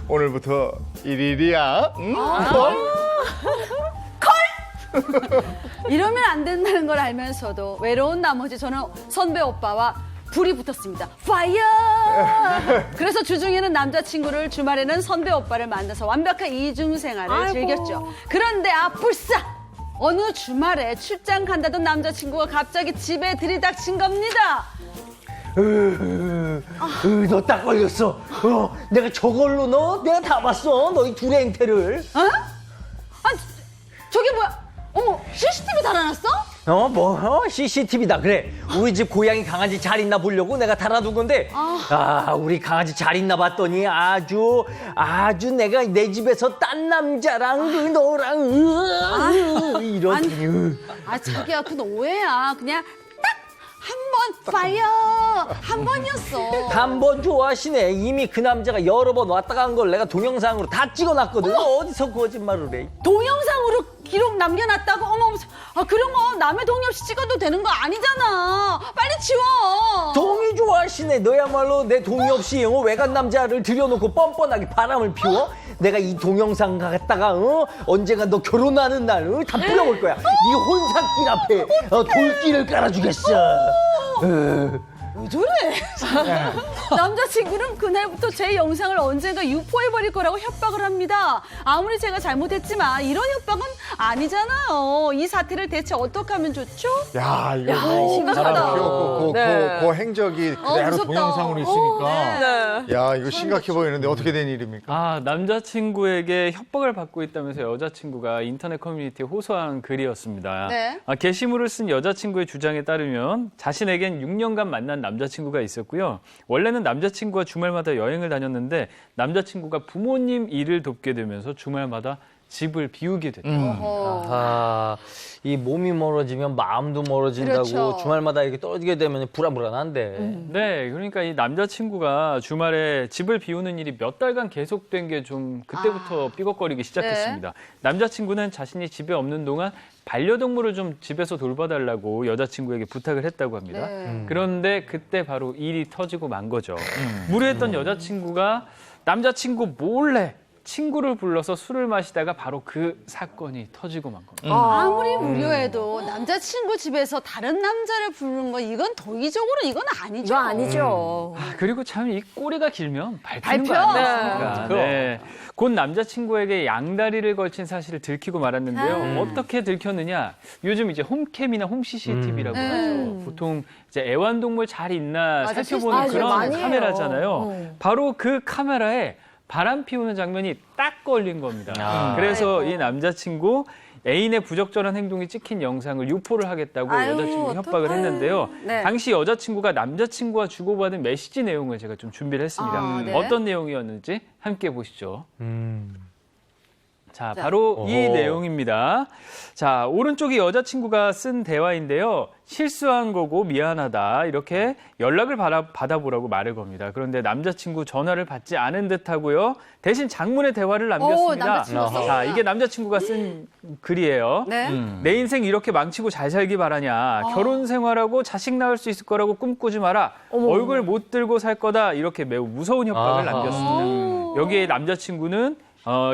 S1: 오늘부터 1일이야? 응?
S4: 이러면 안 된다는 걸 알면서도 외로운 나머지 저는 선배 오빠와 불이 붙었습니다. 파이어! 그래서 주중에는 남자친구를, 주말에는 선배 오빠를 만나서 완벽한 이중 생활을 즐겼죠. 그런데 불사! 어느 주말에 출장 간다던 남자친구가 갑자기 집에 들이닥친 겁니다.
S6: 너 딱 걸렸어. 내가 저걸로 내가 다 봤어. 너희 둘의 행태를.
S4: 저게 뭐야? 어머, CCTV 달아놨어?
S6: CCTV다. 그래. 우리 집 고양이 강아지 잘 있나 보려고 내가 달아둔 건데, 우리 강아지 잘 있나 봤더니 아주 내가 내 집에서 딴 남자랑 너랑 이런.
S4: 자기야, 그건 오해야. 그냥 딱 한 번 파이어! 한 번이었어.
S6: 한 번 좋아하시네. 이미 그 남자가 여러 번 왔다 간 걸 내가 동영상으로 다 찍어놨거든. 어디서 거짓말을 해?
S4: 동영상으로 기록 남겨놨다고? 어머, 그런 거 남의 동의 없이 찍어도 되는 거 아니잖아. 빨리 지워.
S6: 동의 좋아하시네. 너야말로 내 동의 없이 외간 남자를 들여놓고 뻔뻔하게 바람을 피워? 내가 이 동영상 갖다가 언젠가 너 결혼하는 날 다 뿌려볼 거야. 네 혼사길 앞에 돌길을 깔아주겠어.
S4: 왜 저래? 남자친구는 그날부터 제 영상을 언젠가 유포해버릴 거라고 협박을 합니다. 아무리 제가 잘못했지만 이런 협박은 아니잖아요. 이 사태를 대체 어떻게 하면 좋죠?
S1: 야, 이거
S2: 심각하다.
S1: 그 행적이 그대로
S4: 무섭다.
S1: 동영상으로 있으니까.
S2: 네.
S1: 야, 이거 심각해 보이는데 어떻게 된 일입니까?
S5: 남자친구에게 협박을 받고 있다면서 여자친구가 인터넷 커뮤니티에 호소한 글이었습니다.
S4: 네.
S5: 게시물을 쓴 여자친구의 주장에 따르면 자신에겐 6년간 만난 남자친구가 있었고요. 원래는 남자친구와 주말마다 여행을 다녔는데 남자친구가 부모님 일을 돕게 되면서 주말마다 집을 비우게 됐다.
S6: 이 몸이 멀어지면 마음도 멀어진다고.
S4: 그렇죠.
S6: 주말마다 이렇게 떨어지게 되면 불안불안한데.
S5: 네, 그러니까 이 남자친구가 주말에 집을 비우는 일이 몇 달간 계속된 게 좀 그때부터 삐걱거리기 시작했습니다. 남자친구는 자신이 집에 없는 동안 반려동물을 좀 집에서 돌봐달라고 여자친구에게 부탁을 했다고 합니다. 그런데 그때 바로 일이 터지고 만 거죠. 무례했던 여자친구가 남자친구 몰래 친구를 불러서 술을 마시다가 바로 그 사건이 터지고 만 겁니다.
S4: 아무리 무료해도 남자친구 집에서 다른 남자를 부르는 건 이건 도의적으로 이건 아니죠.
S2: 이거 아니죠.
S5: 그리고 참 이 꼬리가 길면 밟히는
S4: 밟혀.
S5: 거 아니겠습니까? 네. 곧 남자친구에게 양다리를 걸친 사실을 들키고 말았는데요. 어떻게 들켰느냐? 요즘 이제 홈캠이나 홈 CCTV라고 하죠. 보통 이제 애완동물 잘 있나
S4: 맞아,
S5: 살펴보는
S4: CCTV
S5: 그런
S2: 많이 해요.
S5: 카메라잖아요. 바로 그 카메라에 바람 피우는 장면이 딱 걸린 겁니다. 그래서 이 남자친구 애인의 부적절한 행동이 찍힌 영상을 유포를 하겠다고
S4: 아유,
S5: 여자친구 협박을 했는데요.
S4: 네.
S5: 당시 여자친구가 남자친구와 주고받은 메시지 내용을 제가 좀 준비를 했습니다.
S4: 네.
S5: 어떤 내용이었는지 함께 보시죠. 자, 바로 이 내용입니다. 자, 오른쪽이 여자친구가 쓴 대화인데요. 실수한 거고 미안하다. 이렇게 연락을 받아보라고 말을 겁니다. 그런데 남자친구 전화를 받지 않은 듯하고요. 대신 장문의 대화를 남겼습니다.
S4: 남자친구가 썼구나.
S5: 자, 이게 남자친구가 쓴 글이에요.
S4: 네.
S5: 내 인생 이렇게 망치고 잘 살기 바라냐. 결혼 생활하고 자식 낳을 수 있을 거라고 꿈꾸지 마라. 얼굴 못 들고 살 거다. 이렇게 매우 무서운 협박을 남겼습니다. 여기에 남자친구는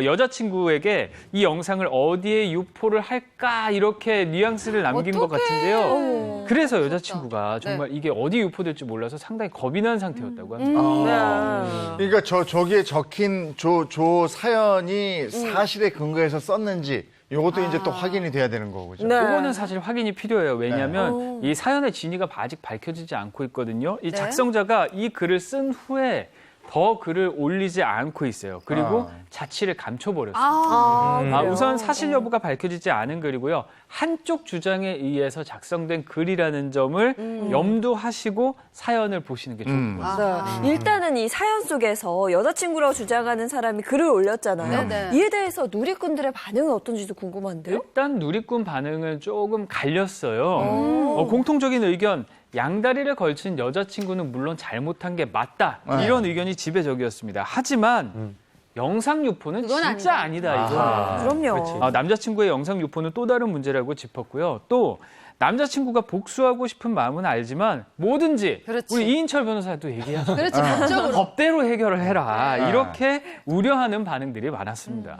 S5: 여자친구에게 이 영상을 어디에 유포를 할까 이렇게 뉘앙스를 남긴 것 같은데요. 그래서 여자친구가 정말 이게 어디 유포될지 몰라서 상당히 겁이 난 상태였다고 합니다.
S1: 그러니까 저기에 적힌 조 사연이 사실에 근거해서 썼는지 이것도 이제 또 확인이 돼야 되는 거고. 그죠?
S2: 네.
S5: 그거는 사실 확인이 필요해요. 왜냐하면 이 사연의 진위가 아직 밝혀지지 않고 있거든요. 이 작성자가 이 글을 쓴 후에 더 글을 올리지 않고 있어요. 그리고 자취를 감춰버렸습니다. 우선 사실 여부가 밝혀지지 않은 글이고요. 한쪽 주장에 의해서 작성된 글이라는 점을 염두하시고 사연을 보시는 게 좋을 것 같습니다.
S2: 네. 일단은 이 사연 속에서 여자친구라고 주장하는 사람이 글을 올렸잖아요.
S4: 네.
S2: 이에 대해서 누리꾼들의 반응은 어떤지도 궁금한데요.
S5: 일단 누리꾼 반응은 조금 갈렸어요. 공통적인 의견, 양다리를 걸친 여자친구는 물론 잘못한 게 맞다. 이런 의견이 지배적이었습니다. 하지만 영상 유포는 진짜 아니다. 이거는.
S2: 그럼요.
S5: 남자친구의 영상 유포는 또 다른 문제라고 짚었고요. 또 남자친구가 복수하고 싶은 마음은 알지만 뭐든지
S4: 그렇지.
S5: 우리 이인철 변호사도 얘기하죠.
S4: 그렇지, 법적으로.
S5: 법대로 해결을 해라. 이렇게 우려하는 반응들이 많았습니다.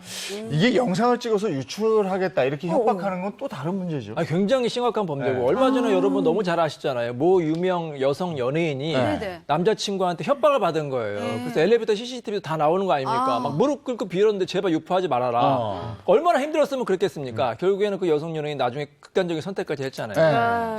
S1: 이게 영상을 찍어서 유출을 하겠다 이렇게 협박하는 건 또 다른 문제죠.
S7: 아, 굉장히 심각한 범죄고
S1: 네.
S7: 얼마 전에 여러분 너무 잘 아시잖아요. 모 유명 여성 연예인이
S4: 네.
S7: 남자친구한테 협박을 받은 거예요. 그래서 엘리베이터 CCTV도 다 나오는 거 아닙니까? 막 무릎 꿇고 빌었는데 제발 유포하지 말아라. 얼마나 힘들었으면 그랬겠습니까? 결국에는 그 여성 연예인 나중에 극단적인 선택까지 했잖아요.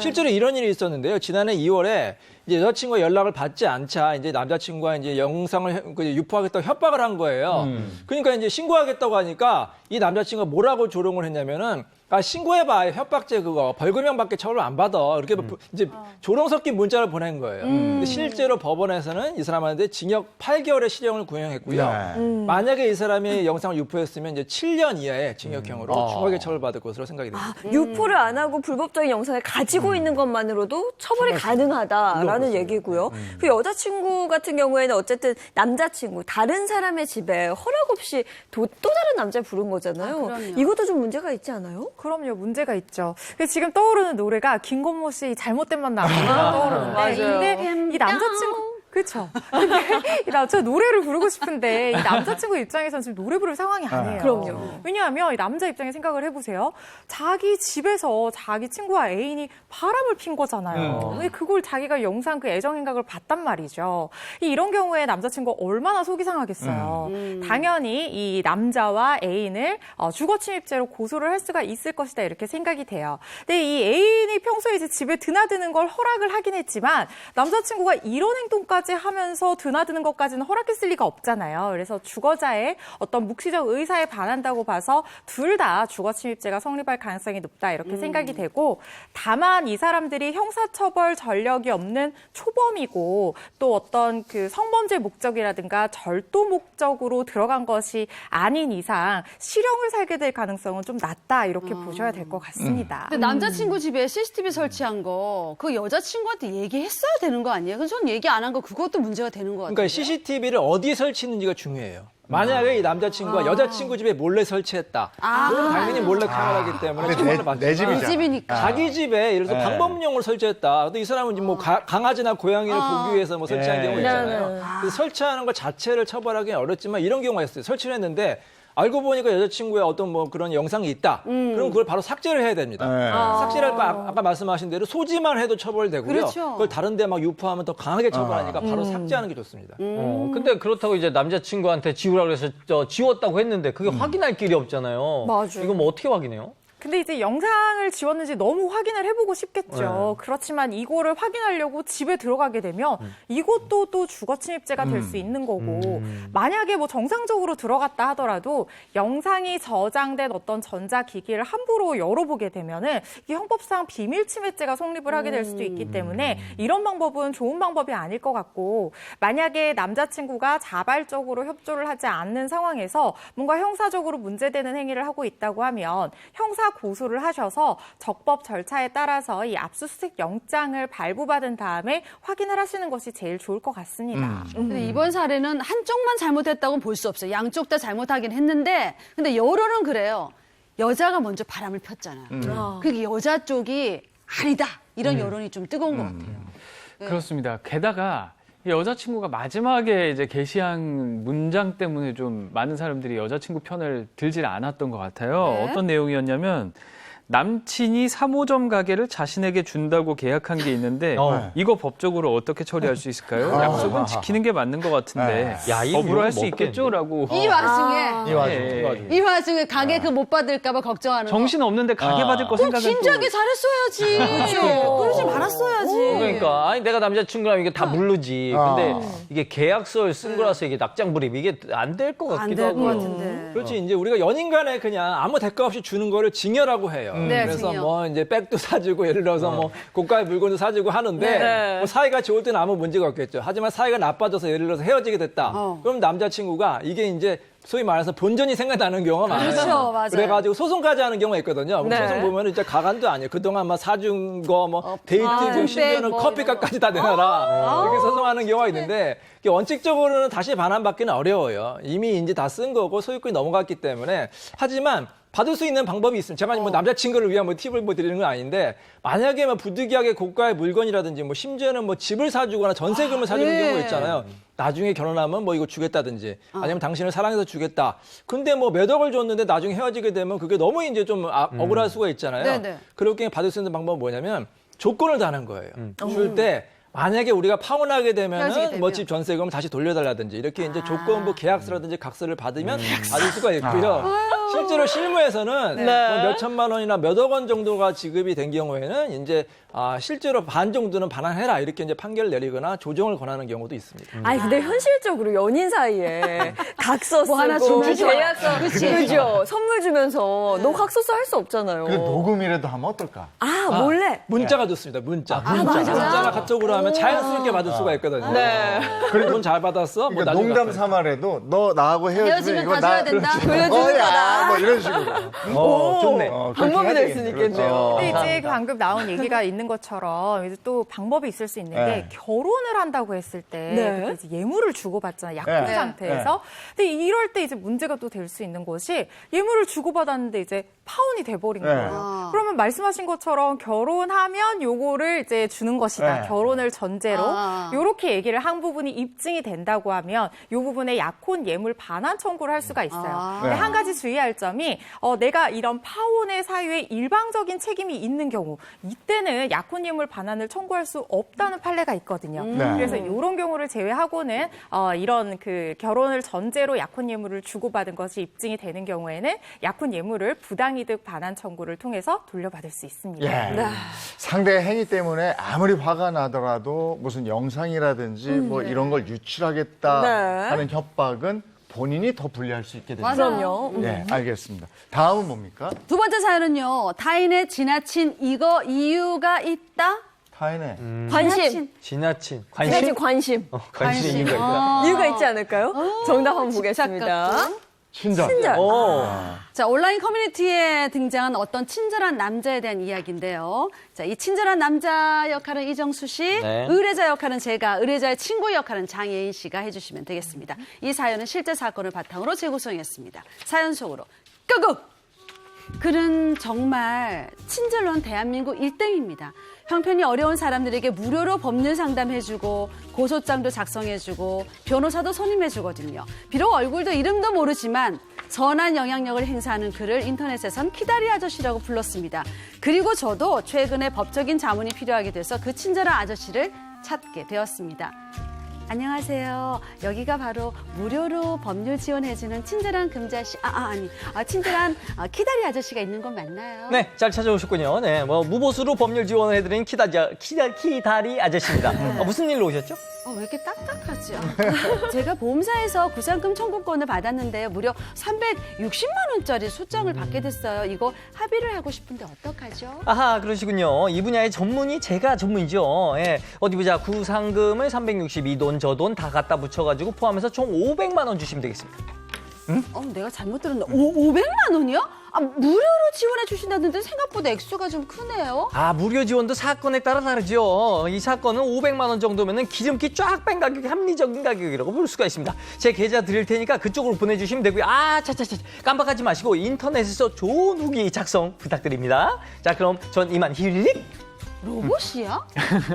S7: 실제로 이런 일이 있었는데요. 지난해 2월에 이제 여자친구가 연락을 받지 않자 이제 남자친구가 이제 영상을 유포하겠다고 협박을 한 거예요. 그러니까 이제 신고하겠다고 하니까 이 남자친구가 뭐라고 조롱을 했냐면은 신고해봐. 협박죄 그거. 벌금형밖에 처벌 안 받아. 이렇게 이제 조롱 섞인 문자를 보낸 거예요. 근데 실제로 법원에서는 이 사람한테 징역 8개월의 실형을 구형했고요. 만약에 이 사람이 영상을 유포했으면 이제 7년 이하의 징역형으로 중하게 처벌받을 것으로 생각이 됩니다.
S2: 유포를 안 하고 불법적인 영상을 가지고 있는 것만으로도 처벌이 가능하다라는 얘기고요. 그 여자친구 같은 경우에는 어쨌든 남자친구, 다른 사람의 집에 허락 없이 또 다른 남자 부른 거잖아요.
S4: 그럼요.
S2: 이것도 좀 문제가 있지 않아요?
S8: 그럼요, 문제가 있죠. 그래서 지금 떠오르는 노래가 김건모 씨 잘못된 만남이가 떠오르는데,
S2: 맞아요.
S8: 근데 이 남자친구 그렇죠. 근데 저 노래를 부르고 싶은데 이 남자친구 입장에서는 지금 노래 부를 상황이 아니에요.
S2: 그럼요.
S8: 왜냐하면 이 남자 입장에 생각을 해보세요. 자기 집에서 자기 친구와 애인이 바람을 핀 거잖아요. 근데 그걸 자기가 영상 그 애정행각을 봤단 말이죠. 이런 경우에 남자친구가 얼마나 속이 상하겠어요. 당연히 이 남자와 애인을 주거침입죄로 고소를 할 수가 있을 것이다 이렇게 생각이 돼요. 근데 이 애인이 평소에 이제 집에 드나드는 걸 허락을 하긴 했지만 남자친구가 이런 행동까지 하면서 드나드는 것까지는 허락했을 리가 없잖아요. 그래서 주거자의 어떤 묵시적 의사에 반한다고 봐서 둘 다 주거침입죄가 성립할 가능성이 높다 이렇게 생각이 되고, 다만 이 사람들이 형사처벌 전력이 없는 초범이고 또 어떤 그 성범죄 목적이라든가 절도 목적으로 들어간 것이 아닌 이상 실형을 살게 될 가능성은 좀 낮다 이렇게 보셔야 될 것 같습니다.
S4: 근데 남자친구 집에 CCTV 설치한 거, 그 여자친구한테 얘기했어야 되는 거 아니에요? 그래서 전 얘기 안 한 거 그것도 문제가 되는 것 같아요.
S7: 그러니까 CCTV를 어디에 설치했는지가 중요해요. 만약에 이 남자친구가 여자친구 집에 몰래 설치했다. 그럼 당연히 몰래 카메라기 때문에
S1: 근데
S7: 처벌을
S1: 내
S7: 받지만
S1: 집이잖아.
S4: 이 집이니까.
S7: 자기 집에 예를 들어서 방법용으로 설치했다. 근데 이 사람은 이제 뭐 강아지나 고양이를 보기 위해서 뭐 설치한 경우가 있잖아요. 그래서 설치하는 것 자체를 처벌하기는 어렵지만 이런 경우가 있어요. 설치를 했는데 알고 보니까 여자친구의 어떤 뭐 그런 영상이 있다. 그럼 그걸 바로 삭제를 해야 됩니다. 삭제를 할 거 아까 말씀하신 대로 소지만 해도 처벌되고요.
S4: 그렇죠.
S7: 그걸 다른 데 막 유포하면 더 강하게 처벌하니까 바로 삭제하는 게 좋습니다.
S6: 근데 그렇다고 이제 남자친구한테 지우라고 해서 지웠다고 했는데 그게 확인할 길이 없잖아요.
S2: 맞아요.
S6: 이건 뭐 어떻게 확인해요?
S8: 근데 이제 영상을 지웠는지 너무 확인을 해보고 싶겠죠. 그렇지만 이거를 확인하려고 집에 들어가게 되면 이것도 또 주거 침입죄가 될 수 있는 거고 만약에 뭐 정상적으로 들어갔다 하더라도 영상이 저장된 어떤 전자기기를 함부로 열어보게 되면은 이게 형법상 비밀침해죄가 성립을 하게 될 수도 있기 때문에 이런 방법은 좋은 방법이 아닐 것 같고 만약에 남자친구가 자발적으로 협조를 하지 않는 상황에서 뭔가 형사적으로 문제되는 행위를 하고 있다고 하면 형사 고소를 하셔서 적법 절차에 따라서 이 압수수색 영장을 발부받은 다음에 확인을 하시는 것이 제일 좋을 것 같습니다.
S4: 근데 이번 사례는 한쪽만 잘못했다고는 볼 수 없어요. 양쪽 다 잘못하긴 했는데 근데 여론은 그래요. 여자가 먼저 바람을 폈잖아요. 그게 여자 쪽이 아니다. 이런 여론이 좀 뜨거운 것 같아요.
S5: 그렇습니다. 게다가 여자친구가 마지막에 이제 게시한 문장 때문에 좀 많은 사람들이 여자친구 편을 들질 않았던 것 같아요.
S4: 네.
S5: 어떤 내용이었냐면 남친이 3호점 가게를 자신에게 준다고 계약한 게 있는데 이거 법적으로 어떻게 처리할 수 있을까요? 약속은 지키는 게 맞는 것 같은데
S6: 야, 이거
S5: 업으로 할 수
S6: 먹겠네.
S5: 있겠죠라고.
S4: 이 와중에
S5: 예.
S4: 이 와중에 가게 그 못 받을까 봐 걱정하는
S5: 정신 없는데 가게 받을 거 생각은
S4: 진작에 잘했어야지. 그렇죠. 그러지 말았어야지.
S6: 그러니까 아니 내가 남자친구랑 이게 다 모르지. 근데 이게 계약서를 쓴 거라서 이게 낙장불입 이게 안 될 것
S4: 안
S6: 같기도
S4: 될 것
S6: 하고.
S4: 같은데.
S7: 그렇지. 이제 우리가 연인 간에 그냥 아무 대가 없이 주는 거를 징여라고 해요.
S4: 네,
S7: 그래서
S4: 징여.
S7: 뭐 이제 백도 사주고 예를 들어서 뭐 고가의 물건도 사주고 하는데
S4: 네.
S7: 뭐 사이가 좋을 때는 아무 문제가 없겠죠. 하지만 사이가 나빠져서 예를 들어서 헤어지게 됐다. 그럼 남자친구가 이게 이제 소위 말해서 본전이 생각나는 경우가 많아요.
S4: 그렇죠, 맞아요.
S7: 그래가지고 소송까지 하는 경우가 있거든요. 그럼
S2: 네.
S7: 소송 보면 진짜 가관도 아니에요. 그동안 막 사준 거, 뭐 데이트고 심지어는
S4: 뭐
S7: 커피값까지 다 내놔라. 이렇게 소송하는 경우가 있는데 이게 원칙적으로는 다시 반환받기는 어려워요. 이미 이제 다 쓴 거고 소유권이 넘어갔기 때문에. 하지만 받을 수 있는 방법이 있습니다. 제가 뭐 남자친구를 위한 뭐 팁을 뭐 드리는 건 아닌데 만약에 뭐 부득이하게 고가의 물건이라든지 뭐 심지어는 뭐 집을 사주거나 전세금을 사주는
S4: 네.
S7: 경우가 있잖아요. 나중에 결혼하면 뭐 이거 주겠다든지 아니면 당신을 사랑해서 주겠다. 근데 뭐 몇 억을 줬는데 나중에 헤어지게 되면 그게 너무 이제 좀 억울할 수가 있잖아요.
S4: 네네.
S7: 그럴 경우에 받을 수 있는 방법은 뭐냐면 조건을 다는 거예요. 줄 때 만약에 우리가 파혼하게
S4: 헤어지게
S7: 되면은
S4: 되면.
S7: 뭐 집 전세금을 다시 돌려달라든지 이렇게 이제 조건부 계약서라든지 각서를 받으면 받을 수가 있고요. 실제로 실무에서는 뭐 몇 천만 원이나 몇 억 원 정도가 지급이 된 경우에는 이제 실제로 반 정도는 반환해라 이렇게 이제 판결을 내리거나 조정을 권하는 경우도 있습니다.
S2: 아니 근데 현실적으로 연인 사이에 각서 쓰고
S4: 뭐 하나 주면서.
S2: 계약서 그죠 선물 주면서 너 각서서 할 수 없잖아요.
S1: 근데 녹음이라도 하면 어떨까?
S2: 몰래.
S7: 문자가 좋습니다. 문자.
S2: 맞아.
S7: 문자나 카톡으로 하면 자연스럽게 받을 수가 있거든요.
S2: 네.
S7: 그래 돈 잘 받았어? 뭐
S1: 그러니까
S7: 나중에
S1: 농담
S7: 갚아요.
S1: 삼아라도 너 나하고 헤어지면
S4: 헤어지면
S1: 이거
S4: 다 줘야 된다.
S2: 돌려주는 거다.
S1: 뭐 이런 식으로.
S6: 좋네.
S2: 방법이 될 수는 있겠네요.
S8: 근데 이제 방금 나온 얘기가 있는 것처럼 이제 또 방법이 있을 수 있는 게
S1: 네.
S8: 결혼을 한다고 했을 때
S2: 네.
S8: 그때 이제 예물을 주고받잖아요. 약혼
S1: 네.
S8: 상태에서. 근데 이럴 때 이제 문제가 또 될 수 있는 것이 예물을 주고받았는데 이제 파혼이 돼버린
S1: 네.
S8: 거예요. 그러면 말씀하신 것처럼 결혼하면 요거를 이제 주는 것이다.
S1: 네.
S8: 결혼을 전제로
S4: 아.
S8: 요렇게 얘기를 한 부분이 입증이 된다고 하면 요 부분에 약혼 예물 반환 청구를 할 수가 있어요.
S4: 아.
S8: 근데 한 가지 주의할 점이 내가 이런 파혼의 사유에 일방적인 책임이 있는 경우 이때는 약혼 예물 반환을 청구할 수 없다는 판례가 있거든요.
S1: 네.
S8: 그래서 이런 경우를 제외하고는 이런 그 결혼을 전제로 약혼 예물을 주고받은 것이 입증이 되는 경우에는 약혼 예물을 부당이득 반환 청구를 통해서 돌려받을 수 있습니다.
S1: 예. 상대의 행위 때문에 아무리 화가 나더라도 무슨 영상이라든지 뭐 이런 걸 유출하겠다
S2: 네.
S1: 하는 협박은 본인이 더 불리할 수 있게 됩니다.
S2: 그럼요.
S1: 예, 알겠습니다. 다음은 뭡니까?
S4: 두 번째 사연은요. 타인의 지나친 이거 이유가 있다.
S1: 타인의
S2: 관심.
S6: 지나친
S2: 지나친 관심.
S6: 관심 이유가 있다.
S2: 이유가 있지 않을까요? 정답 한번 보겠습니다.
S4: 착각도.
S1: 친절.
S2: 친절.
S4: 자, 온라인 커뮤니티에 등장한 어떤 친절한 남자에 대한 이야기인데요. 자, 이 친절한 남자 역할은 이정수 씨,
S6: 네.
S4: 의뢰자 역할은 제가, 의뢰자의 친구 역할은 장예인 씨가 해주시면 되겠습니다. 이 사연은 실제 사건을 바탕으로 재구성했습니다. 사연 속으로 끄고! 그는 정말 친절로는 대한민국 1등입니다. 형편이 어려운 사람들에게 무료로 법률 상담해주고 고소장도 작성해주고 변호사도 선임해주거든요. 비록 얼굴도 이름도 모르지만 선한 영향력을 행사하는 그를 인터넷에선 키다리 아저씨라고 불렀습니다. 그리고 저도 최근에 법적인 자문이 필요하게 돼서 그 친절한 아저씨를 찾게 되었습니다. 안녕하세요. 여기가 바로 무료로 법률 지원해주는 친절한 친절한 키다리 아저씨가 있는 건 맞나요?
S6: 네, 잘 찾아오셨군요. 네, 뭐 무보수로 법률 지원을 해드린 키다리 아저씨입니다. 무슨 일로 오셨죠?
S4: 왜 이렇게 딱딱하죠? 제가 보험사에서 구상금 청구권을 받았는데 무려 360만 원짜리 소장을 받게 됐어요. 이거 합의를 하고 싶은데 어떡하죠?
S6: 아하, 그러시군요. 이 분야의 전문이 제가 전문이죠. 예, 어디 보자. 구상금을 362돈, 저 돈 다 갖다 붙여가지고 포함해서 총 500만 원 주시면 되겠습니다.
S4: 내가 잘못 들었나? 500만 원이요? 무료로 지원해 주신다는데 생각보다 액수가 좀 크네요.
S6: 무료 지원도 사건에 따라 다르죠. 이 사건은 500만 원 정도면은 기름기 쫙 뺀 가격이 합리적인 가격이라고 볼 수가 있습니다. 제 계좌 드릴 테니까 그쪽으로 보내주시면 되고요. 깜빡하지 마시고 인터넷에서 좋은 후기 작성 부탁드립니다. 자, 그럼 전 이만 힐릭.
S4: 로봇이야?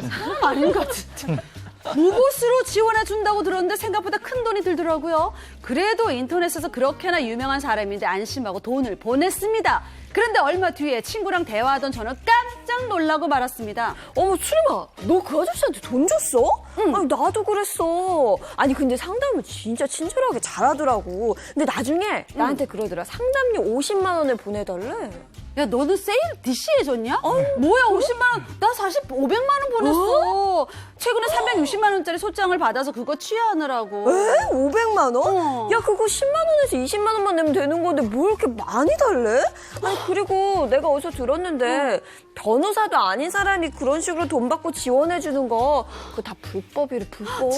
S4: 사람 아닌 것 같은데. 로봇으로 지원해준다고 들었는데 생각보다 큰 돈이 들더라고요. 그래도 인터넷에서 그렇게나 유명한 사람인데 안심하고 돈을 보냈습니다. 그런데 얼마 뒤에 친구랑 대화하던 저는 깜짝 놀라고 말았습니다.
S2: 어머, 수림아, 너 그 아저씨한테 돈 줬어?
S4: 응.
S2: 아니, 나도 그랬어. 아니, 근데 상담을 진짜 친절하게 잘하더라고. 근데 나중에 나한테 그러더라. 상담료 50만 원을 보내달래.
S4: 야, 너는 세일 DC 해줬냐? 뭐야, 50만 원. 나 사실 500만 원 보냈어. 최근에 360만 원짜리 소장을 받아서 그거 취하느라고.
S2: 에? 500만 원?
S4: 어.
S2: 야, 그거 10만 원에서 20만 원만 내면 되는 건데 뭘 이렇게 많이 달래? 아니, 그리고 내가 어디서 들었는데 변호사도 아닌 사람이 그런 식으로 돈 받고 지원해주는 거 그거 다 불법이래, 불법.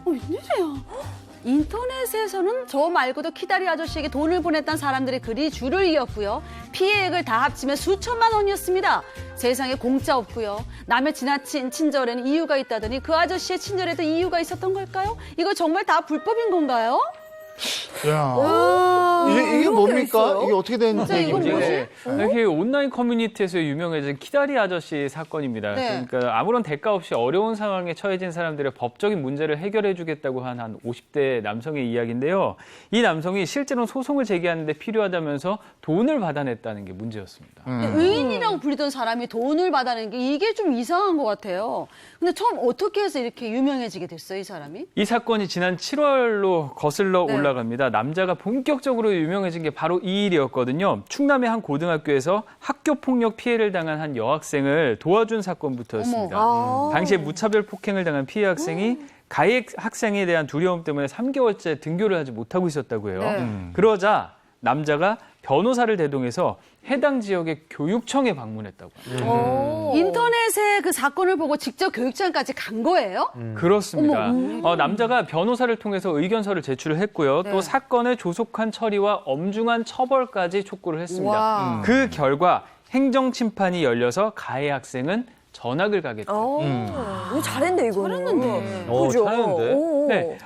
S4: 웬일이야? 인터넷에서는 저 말고도 키다리 아저씨에게 돈을 보냈던 사람들의 글이 줄을 이었고요. 피해액을 다 합치면 수천만 원이었습니다. 세상에 공짜 없고요. 남의 지나친 친절에는 이유가 있다더니 그 아저씨의 친절에도 이유가 있었던 걸까요? 이거 정말 다 불법인 건가요?
S1: 야, 이게
S2: 이런 게
S1: 뭡니까?
S2: 있어요?
S1: 이게 어떻게 된
S4: 진짜 이건
S1: 얘기인지.
S4: 뭐지?
S5: 이렇게 온라인 커뮤니티에서 유명해진 키다리 아저씨 사건입니다.
S4: 네.
S5: 그러니까 아무런 대가 없이 어려운 상황에 처해진 사람들의 법적인 문제를 해결해주겠다고 한 50대 남성의 이야기인데요. 이 남성이 실제로 소송을 제기하는데 필요하다면서 돈을 받아냈다는 게 문제였습니다.
S4: 의인이라고 불리던 사람이 돈을 받아내는 게 이게 좀 이상한 것 같아요. 근데 처음 어떻게 해서 이렇게 유명해지게 됐어요, 이 사람이?
S5: 이 사건이 지난 7월로 거슬러
S4: 네.
S5: 올라갑니다. 남자가 본격적으로 유명해진 게 바로 이 일이었거든요. 충남의 한 고등학교에서 학교폭력 피해를 당한 한 여학생을 도와준 사건부터였습니다. 당시에 무차별 폭행을 당한 피해 학생이 가해 학생에 대한 두려움 때문에 3개월째 등교를 하지 못하고 있었다고 해요.
S4: 네.
S5: 그러자 남자가 변호사를 대동해서 해당 지역의 교육청에 방문했다고 합니다.
S4: 인터넷에 그 사건을 보고 직접 교육청까지 간 거예요?
S5: 그렇습니다. 남자가 변호사를 통해서 의견서를 제출을 했고요.
S4: 네.
S5: 또 사건의 조속한 처리와 엄중한 처벌까지 촉구를 했습니다.
S4: 와.
S5: 그 결과 행정심판이 열려서 가해 학생은 전학을 가게 됩니다.
S2: 이거 잘했네, 이거는.
S4: 잘했는데.
S2: 그죠?
S6: 잘했는데?
S2: 오.
S5: 네.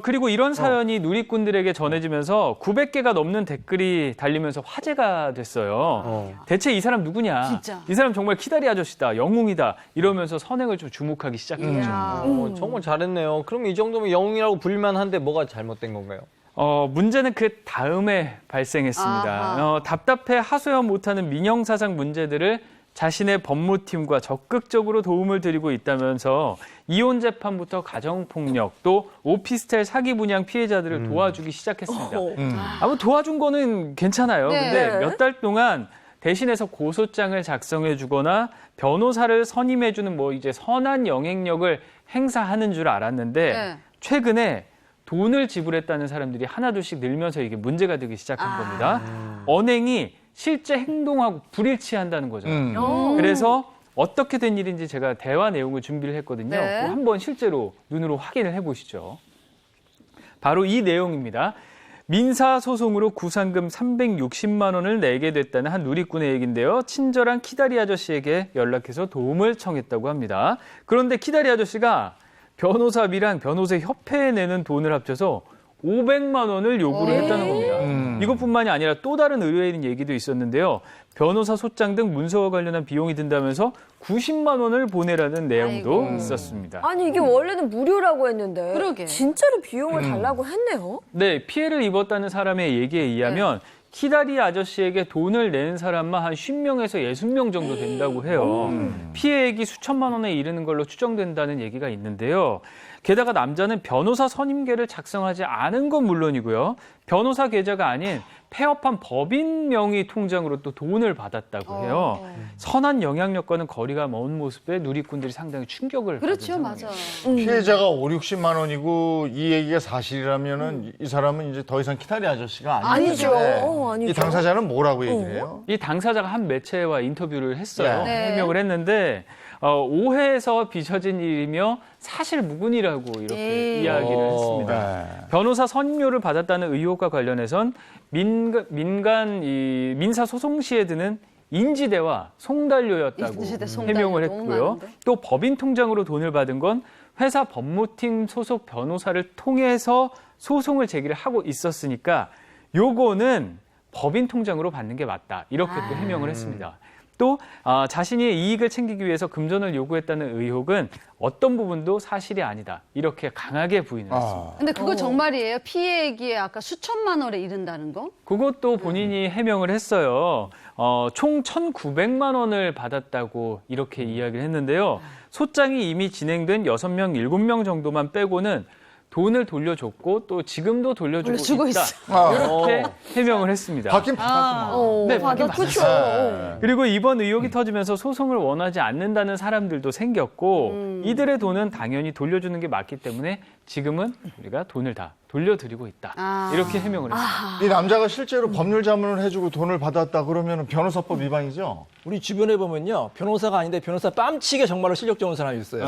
S5: 그리고 이런 사연이 누리꾼들에게 전해지면서 900개가 넘는 댓글이 달리면서 화제가 됐어요. 대체 이 사람 누구냐?
S4: 진짜.
S5: 이 사람 정말 키다리 아저씨다, 영웅이다 이러면서 선행을 좀 주목하기 시작했죠.
S6: 정말 잘했네요. 그럼 이 정도면 영웅이라고 불만한데 뭐가 잘못된 건가요?
S5: 문제는 그 다음에 발생했습니다.
S4: 아하.
S5: 답답해 하소연 못하는 민형사상 문제들을 자신의 법무팀과 적극적으로 도움을 드리고 있다면서 이혼 재판부터 가정폭력 또 오피스텔 사기 분양 피해자들을 도와주기 시작했습니다. 아무 도와준 거는 괜찮아요.
S4: 네.
S5: 근데 몇 달 동안 대신해서 고소장을 작성해 주거나 변호사를 선임해 주는 이제 선한 영향력을 행사하는 줄 알았는데
S4: 네.
S5: 최근에 돈을 지불했다는 사람들이 하나둘씩 늘면서 이게 문제가 되기 시작한 겁니다. 언행이 실제 행동하고 불일치한다는 거죠. 그래서 어떻게 된 일인지 제가 대화 내용을 준비를 했거든요.
S4: 네.
S5: 그거 한번 실제로 눈으로 확인을 해보시죠. 바로 이 내용입니다. 민사소송으로 구상금 360만 원을 내게 됐다는 한 누리꾼의 얘기인데요. 친절한 키다리 아저씨에게 연락해서 도움을 청했다고 합니다. 그런데 키다리 아저씨가 변호사비랑 변호사 협회에 내는 돈을 합쳐서 500만 원을 요구를 했다는 겁니다. 이것뿐만이 아니라 또 다른 의뢰인 얘기도 있었는데요. 변호사 소장 등 문서와 관련한 비용이 든다면서 90만 원을 보내라는 내용도 있었습니다.
S2: 아니, 이게 원래는 무료라고 했는데.
S4: 그러게.
S2: 진짜로 비용을 달라고 했네요.
S5: 네, 피해를 입었다는 사람의 얘기에 의하면 키다리 아저씨에게 돈을 낸 사람만 한 50명에서 60명 정도 된다고 해요. 피해액이 수천만 원에 이르는 걸로 추정된다는 얘기가 있는데요. 게다가 남자는 변호사 선임계를 작성하지 않은 건 물론이고요. 변호사 계좌가 아닌 폐업한 법인 명의 통장으로 또 돈을 받았다고 해요. 선한 영향력과는 거리가 먼 모습에 누리꾼들이 상당히 충격을
S4: 그렇죠,
S5: 받은
S4: 맞아.
S5: 상황이에요.
S1: 피해자가 5, 60만 원이고 이 얘기가 사실이라면은 이 사람은 이제 더 이상 키다리 아저씨가 아니죠.
S2: 아니죠.
S1: 이 당사자는 뭐라고 얘기를 해요?
S5: 이 당사자가 한 매체와 인터뷰를 했어요.
S4: 네.
S5: 해명을 했는데 오해에서 빚어진 일이며 사실 무근이라고 이렇게 이야기를 했습니다. 변호사 선임료를 받았다는 의혹과 관련해선 민사 소송 시에 드는 인지대와 송달료였다고
S4: 인지대, 송달료
S5: 해명을
S4: 너무
S5: 했고요.
S4: 많은데?
S5: 또 법인 통장으로 돈을 받은 건 회사 법무팀 소속 변호사를 통해서 소송을 제기를 하고 있었으니까 요거는 법인 통장으로 받는 게 맞다. 이렇게 또 해명을 했습니다. 또 자신이 이익을 챙기기 위해서 금전을 요구했다는 의혹은 어떤 부분도 사실이 아니다. 이렇게 강하게 부인을 했습니다.
S4: 근데 그거 정말이에요? 피해액이 아까 수천만 원에 이른다는 거?
S5: 그것도 본인이 해명을 했어요. 총 1,900만 원을 받았다고 이렇게 이야기를 했는데요. 소장이 이미 진행된 6명, 7명 정도만 빼고는 돈을 돌려줬고 또 지금도 돌려주고
S4: 돌려주고
S5: 있다.
S4: 있어.
S5: 이렇게 해명을 했습니다.
S1: 받긴 받았구만.
S5: 네,
S2: 맞아, 그렇죠.
S5: 그리고 이번 의혹이 터지면서 소송을 원하지 않는다는 사람들도 생겼고 이들의 돈은 당연히 돌려주는 게 맞기 때문에 지금은 우리가 돈을 다 돌려드리고 있다. 이렇게 해명을 했습니다.
S1: 이 남자가 실제로 법률 자문을 해주고 돈을 받았다 그러면 변호사법 위반이죠?
S7: 우리 주변에 보면요. 변호사가 아닌데 변호사 빰치게 정말로 실력 좋은 사람이 있어요.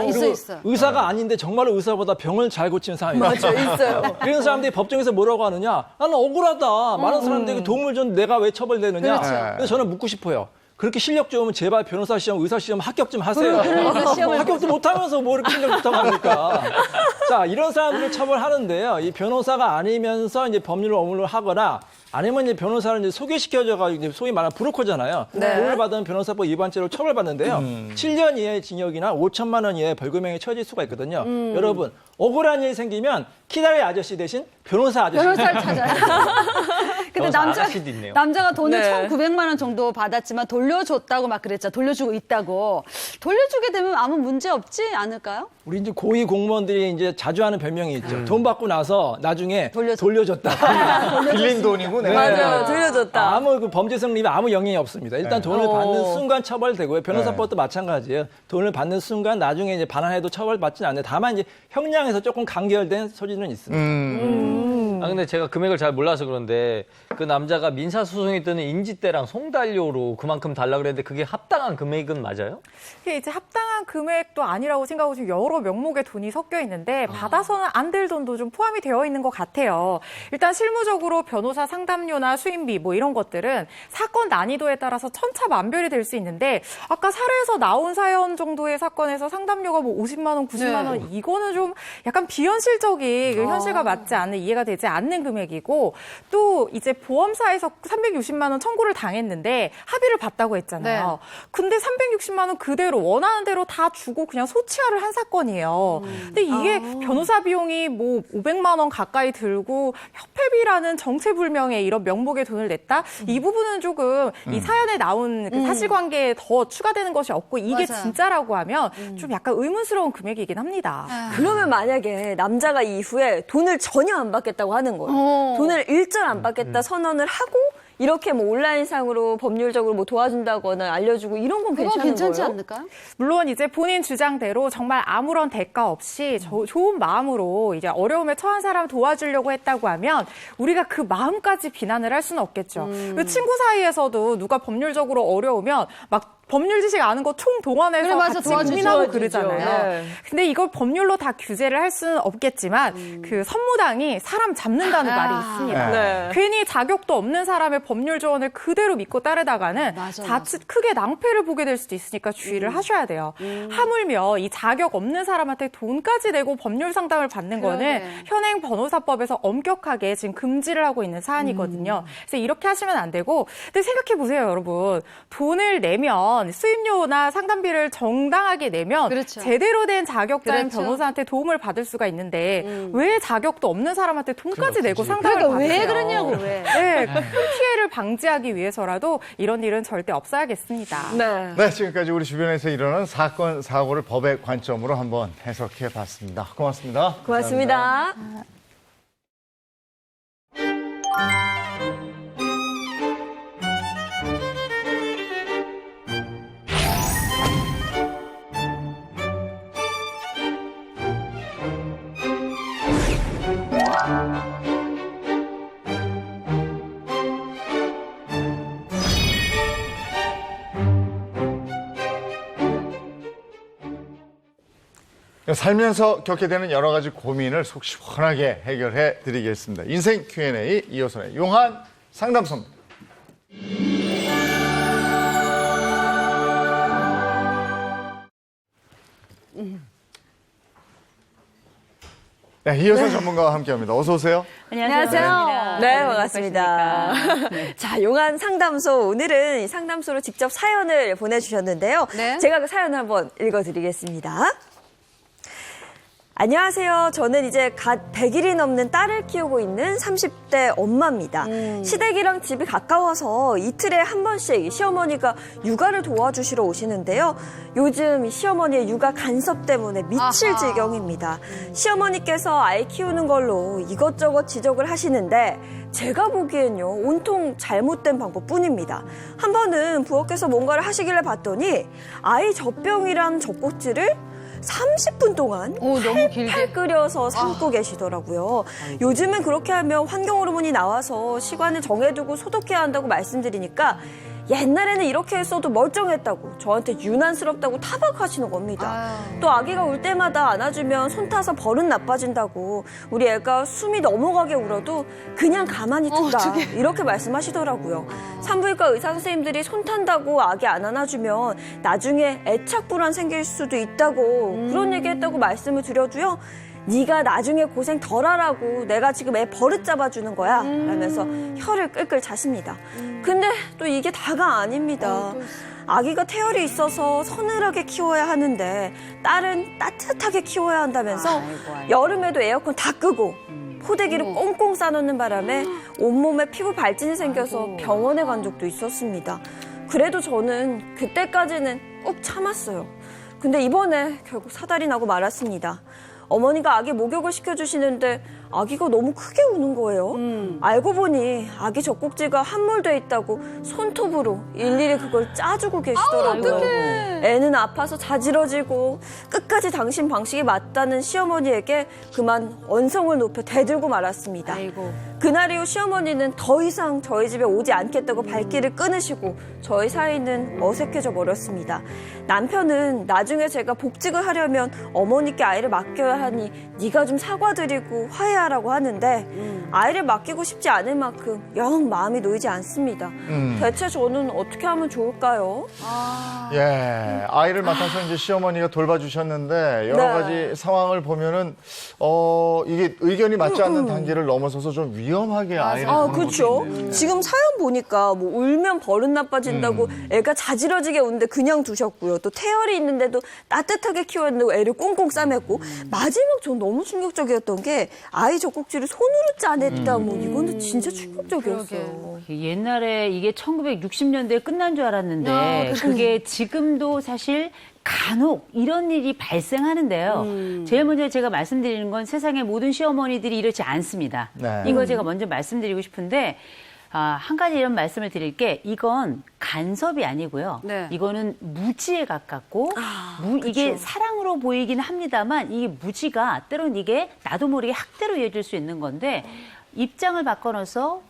S4: 있어.
S7: 의사가 아닌데 정말로 의사보다 병을 잘 고치는 사람이 있어요.
S2: 있어요.
S7: 이런 사람들이 법정에서 뭐라고 하느냐? 나는 억울하다. 많은 사람들에게 도움을 준 내가 왜 처벌되느냐? 그래서 저는 묻고 싶어요. 그렇게 실력 좋으면 제발 변호사 시험, 의사 시험 합격 좀 하세요. 합격도 못하면서 뭐 이렇게 실력 좋다고 합니까? 자, 이런 사람들을 처벌하는데요. 이 변호사가 아니면서 이제 법률을 업무를 하거나 아니면 이제 변호사를 이제 소개시켜줘가지고 소위 말하는 브로커잖아요. 돈을 받은 변호사법 위반죄로 처벌받는데요. 7년 이하의 징역이나 5천만 원 이하의 벌금형에 처해질 수가 있거든요. 여러분, 억울한 일이 생기면 키다리 아저씨 대신 변호사 아저씨.
S4: 변호사를 찾아요. 근데
S6: 변호사 아저씨도 있네요.
S4: 남자가 돈을
S2: 네.
S4: 1,900만 원 정도 받았지만 돌려줬다고 막 그랬죠. 돌려주고 있다고. 돌려주게 되면 아무 문제 없지 않을까요?
S7: 우리 이제 고위 공무원들이 이제 자주 하는 별명이 있죠. 돈 받고 나서 나중에 돌려줬다.
S1: 빌린 돈이고 내가.
S2: 맞아요. 돌려줬다.
S7: 아무 그 범죄성 립에 아무 영향이 없습니다. 일단 돈을 받는 순간 처벌되고요. 변호사법도 마찬가지예요. 돈을 받는 순간 나중에 이제 반환해도 처벌받지는 않는데 다만 이제 형량에서 조금 간결된 소지는 있습니다.
S6: 근데 제가 금액을 잘 몰라서 그런데 그 남자가 민사소송에 뜨는 인지대랑 송달료로 그만큼 달라고 그랬는데 그게 합당한 금액은 맞아요?
S8: 이게 이제 합당한 금액도 아니라고 생각하고 지금 여러 명목의 돈이 섞여 있는데 받아서는 안 될 돈도 좀 포함이 되어 있는 것 같아요. 일단 실무적으로 변호사 상담료나 수임비 뭐 이런 것들은 사건 난이도에 따라서 천차만별이 될 수 있는데 아까 사례에서 나온 사연 정도의 사건에서 상담료가 뭐 50만 원, 90만 원 이거는 좀 약간 비현실적인 그 현실과 맞지 않는 이해가 되지 않는 금액이고 또 이제 보험사에서 360만 원 청구를 당했는데 합의를 봤다고 했잖아요. 근데 360만 원 그대로 원하는 대로 다 주고 그냥 소치하를 한 사건이에요. 근데 이게 변호사 비용이 뭐 500만 원 가까이 들고 협회비라는 정체불명의 이런 명목의 돈을 냈다? 이 부분은 조금 이 사연에 나온 그 사실관계에 더 추가되는 것이 없고 이게
S4: 맞아요.
S8: 진짜라고 하면 좀 약간 의문스러운 금액이긴 합니다.
S2: 그러면 만약에 남자가 이후에 돈을 전혀 안 받겠다고 하는 거예요. 돈을 일절 안 받겠다 선언을 하고 이렇게 뭐 온라인상으로 법률적으로 뭐 도와준다거나 알려주고 이런 건
S4: 그거
S2: 괜찮은
S4: 괜찮지
S2: 거예요?
S4: 않을까요?
S8: 물론 이제 본인 주장대로 정말 아무런 대가 없이 좋은 마음으로 이제 어려움에 처한 사람 도와주려고 했다고 하면 우리가 그 마음까지 비난을 할 수는 없겠죠. 그 친구 사이에서도 누가 법률적으로 어려우면 막 법률 지식 아는 거 총동원해서
S4: 그래, 맞아.
S8: 같이
S4: 도와주죠.
S8: 고민하고
S2: 도와주죠.
S8: 그러잖아요.
S2: 네.
S8: 근데 이걸 법률로 다 규제를 할 수는 없겠지만 그 선무당이 사람 잡는다는 말이 있습니다.
S2: 네.
S8: 괜히 자격도 없는 사람의 법률 조언을 그대로 믿고 따르다가는
S4: 맞아,
S8: 자칫 크게 낭패를 보게 될 수도 있으니까 주의를 하셔야 돼요. 하물며 이 자격 없는 사람한테 돈까지 내고 법률 상담을 받는 거는
S4: 그러네.
S8: 현행 변호사법에서 엄격하게 지금 금지를 하고 있는 사안이거든요. 그래서 이렇게 하시면 안 되고 근데 생각해 보세요, 여러분. 돈을 내면 보면 수임료나 상담비를 정당하게 내면
S4: 그렇죠.
S8: 제대로 된 자격자인
S4: 그렇죠.
S8: 변호사한테 도움을 받을 수가 있는데 왜 자격도 없는 사람한테 돈까지 내고 상담을
S4: 그러니까
S8: 받으세요?
S4: 왜 그러냐고 왜.
S8: 네, 큰 피해를 방지하기 위해서라도 이런 일은 절대 없어야겠습니다.
S4: 네.
S1: 네, 지금까지 우리 주변에서 일어나는 사건, 사고를 법의 관점으로 한번 해석해 봤습니다. 고맙습니다.
S2: 고맙습니다.
S1: 살면서 겪게 되는 여러 가지 고민을 속 시원하게 해결해 드리겠습니다. 인생 Q&A 이호선의 용한 상담소입니다. 네, 이호선 전문가와 함께합니다. 어서 오세요.
S2: 안녕하세요. 네, 반갑습니다. 자, 용한 상담소. 오늘은 이 상담소로 직접 사연을 보내주셨는데요.
S4: 네.
S2: 제가 그 사연을 한번 읽어드리겠습니다. 안녕하세요. 저는 이제 갓 100일이 넘는 딸을 키우고 있는 30대 엄마입니다. 시댁이랑 집이 가까워서 이틀에 한 번씩 시어머니가 육아를 도와주시러 오시는데요. 요즘 시어머니의 육아 간섭 때문에 미칠 지경입니다. 시어머니께서 아이 키우는 걸로 이것저것 지적을 하시는데 제가 보기엔요, 온통 잘못된 방법뿐입니다. 한 번은 부엌에서 뭔가를 하시길래 봤더니 아이 젖병이란 젖꼭지를 30분 동안
S4: 너무 길게.
S2: 팔 끓여서 삶고 계시더라고요. 요즘은 그렇게 하면 환경 호르몬이 나와서 시간을 정해두고 소독해야 한다고 말씀드리니까 옛날에는 이렇게 했어도 멀쩡했다고 저한테 유난스럽다고 타박하시는 겁니다. 또 아기가 울 때마다 안아주면 손 타서 버릇 나빠진다고 우리 애가 숨이 넘어가게 울어도 그냥 가만히 두라 이렇게 말씀하시더라고요. 산부인과 의사 선생님들이 손 탄다고 아기 안 안아주면 나중에 애착 불안 생길 수도 있다고 그런 얘기했다고 말씀을 드려도요. 네가 나중에 고생 덜 하라고 내가 지금 애 버릇 잡아주는 거야 라면서 혀를 끌끌 차십니다. 근데 또 이게 다가 아닙니다. 아기가 태열이 있어서 서늘하게 키워야 하는데 딸은 따뜻하게 키워야 한다면서 여름에도 에어컨 다 끄고 포대기를 꽁꽁 싸놓는 바람에 온몸에 피부 발진이 생겨서 병원에 간 적도 있었습니다. 그래도 저는 그때까지는 꾹 참았어요. 근데 이번에 결국 사달이 나고 말았습니다. 어머니가 아기 목욕을 시켜주시는데 아기가 너무 크게 우는 거예요. 알고 보니 아기 젖꼭지가 함몰돼 있다고 손톱으로 일일이 그걸 짜주고 계시더라고요. 애는 아파서 자지러지고 끝까지 당신 방식이 맞다는 시어머니에게 그만 언성을 높여 대들고 말았습니다. 그날 이후 시어머니는 더 이상 저희 집에 오지 않겠다고 발길을 끊으시고 저희 사이는 어색해져 버렸습니다. 남편은 나중에 제가 복직을 하려면 어머니께 아이를 맡겨야 하니 네가 좀 사과드리고 화해하라고 하는데 아이를 맡기고 싶지 않을 만큼 영 마음이 놓이지 않습니다. 대체 저는 어떻게 하면 좋을까요?
S1: 예, 아이를 맡아서 이제 시어머니가 돌봐주셨는데 여러
S2: 네.
S1: 가지 상황을 보면은 이게 의견이 맞지 않는 단계를 넘어서서 좀 위험하게 아이를 보는
S2: 그렇죠.
S1: 것도 있네요.
S2: 지금 사연 보니까 뭐 울면 버릇 나빠진다고 애가 자지러지게 우는데 그냥 두셨고요. 또 태열이 있는데도 따뜻하게 키웠는데 애를 꽁꽁 싸맸고 마지막 전 너무 충격적이었던 게 아이 젖꼭지를 손으로 짜냈다. 뭐 이거는 진짜 충격적이었어요.
S9: 옛날에 이게 1960년대에 끝난 줄 알았는데 그게 지금도 사실 간혹 이런 일이 발생하는데요. 제일 먼저 제가 말씀드리는 건 세상의 모든 시어머니들이 이렇지 않습니다.
S1: 네.
S9: 이거 제가 먼저 말씀드리고 싶은데 한 가지 이런 말씀을 드릴게 이건 간섭이 아니고요.
S4: 네.
S9: 이거는 무지에 가깝고 이게 사랑으로 보이긴 합니다만 이 무지가 때로는 이게 나도 모르게 학대로 이어질 수 있는 건데 입장을 바꿔놓아서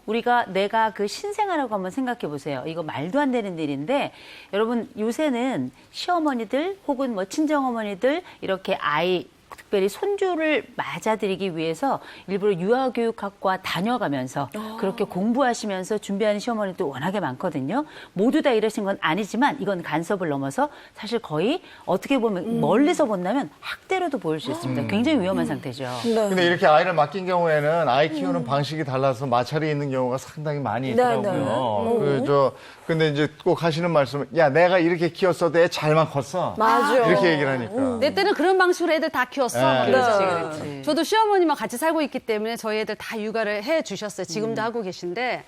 S9: 내가 그 신생아라고 한번 생각해 보세요. 이거 말도 안 되는 일인데 여러분 요새는 시어머니들 혹은 뭐 친정어머니들 이렇게 아이 특별히 손주를 맞아들이기 위해서 일부러 유아교육학과 다녀가면서 그렇게 공부하시면서 준비하는 시어머니도 워낙에 많거든요. 모두 다 이러신 건 아니지만 이건 간섭을 넘어서 사실 거의 어떻게 보면 멀리서 본다면 학대로도 보일 수 있습니다. 굉장히 위험한 상태죠.
S1: 근데 이렇게 아이를 맡긴 경우에는 아이 키우는 방식이 달라서 마찰이 있는 경우가 상당히 많이 있더라고요. 근데 이제 꼭 하시는 말씀은, 야, 내가 이렇게 키웠어도 애 잘만 컸어.
S2: 맞아.
S1: 이렇게 얘기를 하니까.
S4: 내 때는 그런 방식으로 애들 다 키웠어. 막
S1: 네.
S4: 이러잖아요.
S9: 그렇지.
S4: 저도 시어머니랑 같이 살고 있기 때문에 저희 애들 다 육아를 해 주셨어요. 지금도 하고 계신데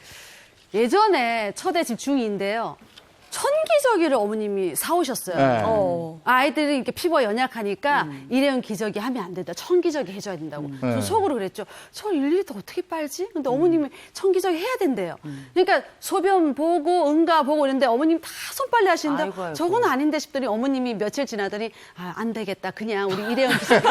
S4: 예전에 첫 애 지금 중2인데요. 천기저귀를 어머님이 사오셨어요.
S1: 네.
S4: 아이들이 이렇게 피부가 연약하니까 일회용 기저귀 하면 안 된다. 천기저귀 해줘야 된다고. 저 속으로 그랬죠. 저 1리터 어떻게 빨지? 근데 어머님이 천기저귀 해야 된대요. 그러니까 소변 보고 응가 보고 이런데 어머님 다 손빨래 하시는데
S9: 아이고, 아이고.
S4: 저건 아닌데 싶더니 어머님이 며칠 지나더니 안 되겠다. 그냥 우리 일회용 기저귀.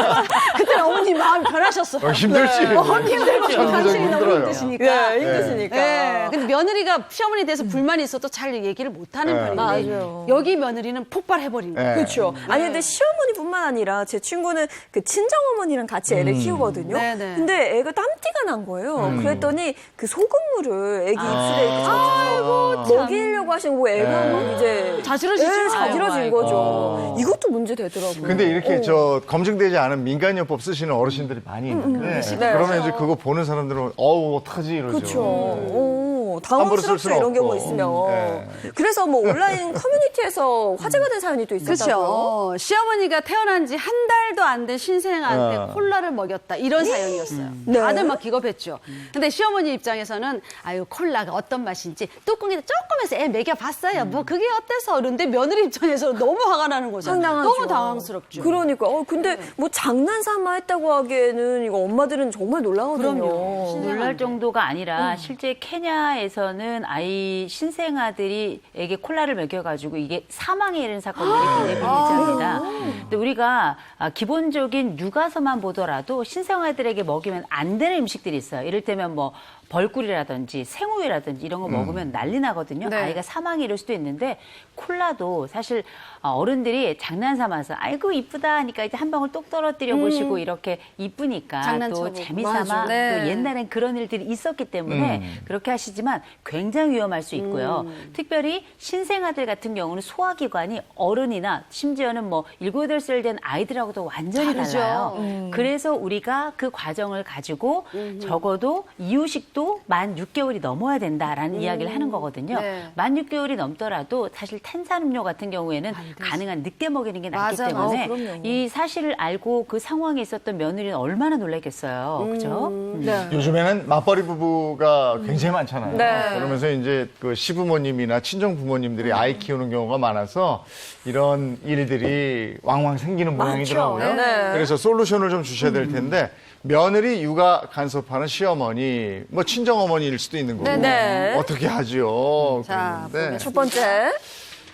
S4: 그때 어머님 마음이 변하셨어요.
S1: 힘들지.
S4: 힘들죠.
S1: 천기저귀
S4: 당신이 너무
S1: 힘들어요.
S4: 힘드시니까.
S2: 힘드시니까.
S4: 네. 근데 며느리가 시어머니에 대해서 불만이 있어도 잘 얘기를 못하는 편인데
S2: 맞아요.
S4: 여기 며느리는 폭발해버린 거예요.
S2: 그렇죠. 아니 근데 시어머니뿐만 아니라 제 친구는 그 친정어머니랑 같이 애를 키우거든요.
S4: 네네.
S2: 근데 애가 땀띠가 난 거예요. 그랬더니 그 소금물을 애기 입술에 이렇게 젖혀서 먹이려고 하시는 거 애가 막 이제
S4: 자지러지죠.
S2: 자지러진
S4: 아이고,
S2: 거죠. 이것도 문제 되더라고요.
S1: 근데 이렇게 검증되지 않은 민간요법 쓰시는 어르신들이 많이 있는데 그러면 이제 그거 보는 사람들은 어떡하지 이러죠.
S2: 그렇죠.
S1: 함부로 쓸
S2: 당황스럽죠
S1: 수는
S2: 이런 경우
S1: 없고.
S2: 있으면. 그래서 뭐 온라인 커뮤니티에서 화제가 된 사연이 또 있었다고요.
S4: 그렇죠. 시어머니가 태어난 지 한 달도 안 된 신생아한테 콜라를 먹였다. 이런 사연이었어요.
S2: 네.
S4: 다들 막 기겁했죠. 근데 시어머니 입장에서는 아유 콜라가 어떤 맛인지 뚜껑에다 조금해서 애 먹여봤어요. 뭐 그게 어때서? 그런데 며느리 입장에서 너무 화가 나는 거죠.
S2: 황당하죠.
S4: 너무 당황스럽죠.
S2: 그러니까. 근데 뭐 장난삼아 했다고 하기에는 이거 엄마들은 정말 놀라거든요.
S4: 그럼요.
S9: 놀랄 정도가 아니라 실제 케냐에서는 아이 신생아들이 에게 콜라를 먹여가지고 이게 사망에 이른 사건들이 굉장히 빈번합니다. 근데 우리가 기본적인 육아서만 보더라도 신생아들에게 먹이면 안 되는 음식들이 있어요. 이를테면 뭐 벌꿀이라든지 생우유라든지 이런 거 먹으면 난리 나거든요.
S4: 네.
S9: 아이가 사망이 이를 수도 있는데 콜라도 사실 어른들이 장난삼아서 아이고 이쁘다 하니까 이제 한 방울 똑 떨어뜨려 보시고 이렇게 이쁘니까
S4: 장난쳐보고.
S9: 또 재미삼아
S4: 맞아. 네.
S9: 또 옛날엔 그런 일들이 있었기 때문에 그렇게 하시지만 굉장히 위험할 수 있고요. 특별히 신생아들 같은 경우는 소화기관이 어른이나 심지어는 뭐 7, 8살 된 아이들하고도 완전히
S4: 다르죠.
S9: 달라요. 그래서 우리가 그 과정을 가지고 적어도 이유식도 만 6개월이 넘어야 된다라는 이야기를 하는 거거든요.
S4: 네.
S9: 만 6개월이 넘더라도 사실 탄산음료 같은 경우에는 가능한 늦게 먹이는 게 낫기
S4: 맞아,
S9: 때문에
S2: 그럼요.
S9: 이 사실을 알고 그 상황에 있었던 며느리는 얼마나 놀랐겠어요. 그렇죠?
S2: 네.
S1: 요즘에는 맞벌이 부부가 굉장히 많잖아요.
S2: 네.
S1: 그러면서 이제 그 시부모님이나 친정 부모님들이 아이 키우는 경우가 많아서 이런 일들이 왕왕 생기는 모양이더라고요.
S2: 네.
S1: 그래서 솔루션을 좀 주셔야 될 텐데 며느리 육아 간섭하는 시어머니, 뭐 친정 어머니일 수도 있는 거고
S2: 네.
S1: 어떻게 하죠?
S4: 자,
S1: 그런데
S2: 첫 번째.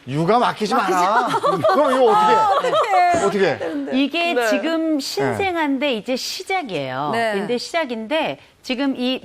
S1: 육아 맡기지 마라. 그럼 이거 어떻게?
S9: 이게
S2: 네.
S9: 지금 신생아인데 이제 시작이에요.
S4: 네.
S9: 근데 시작인데 지금 이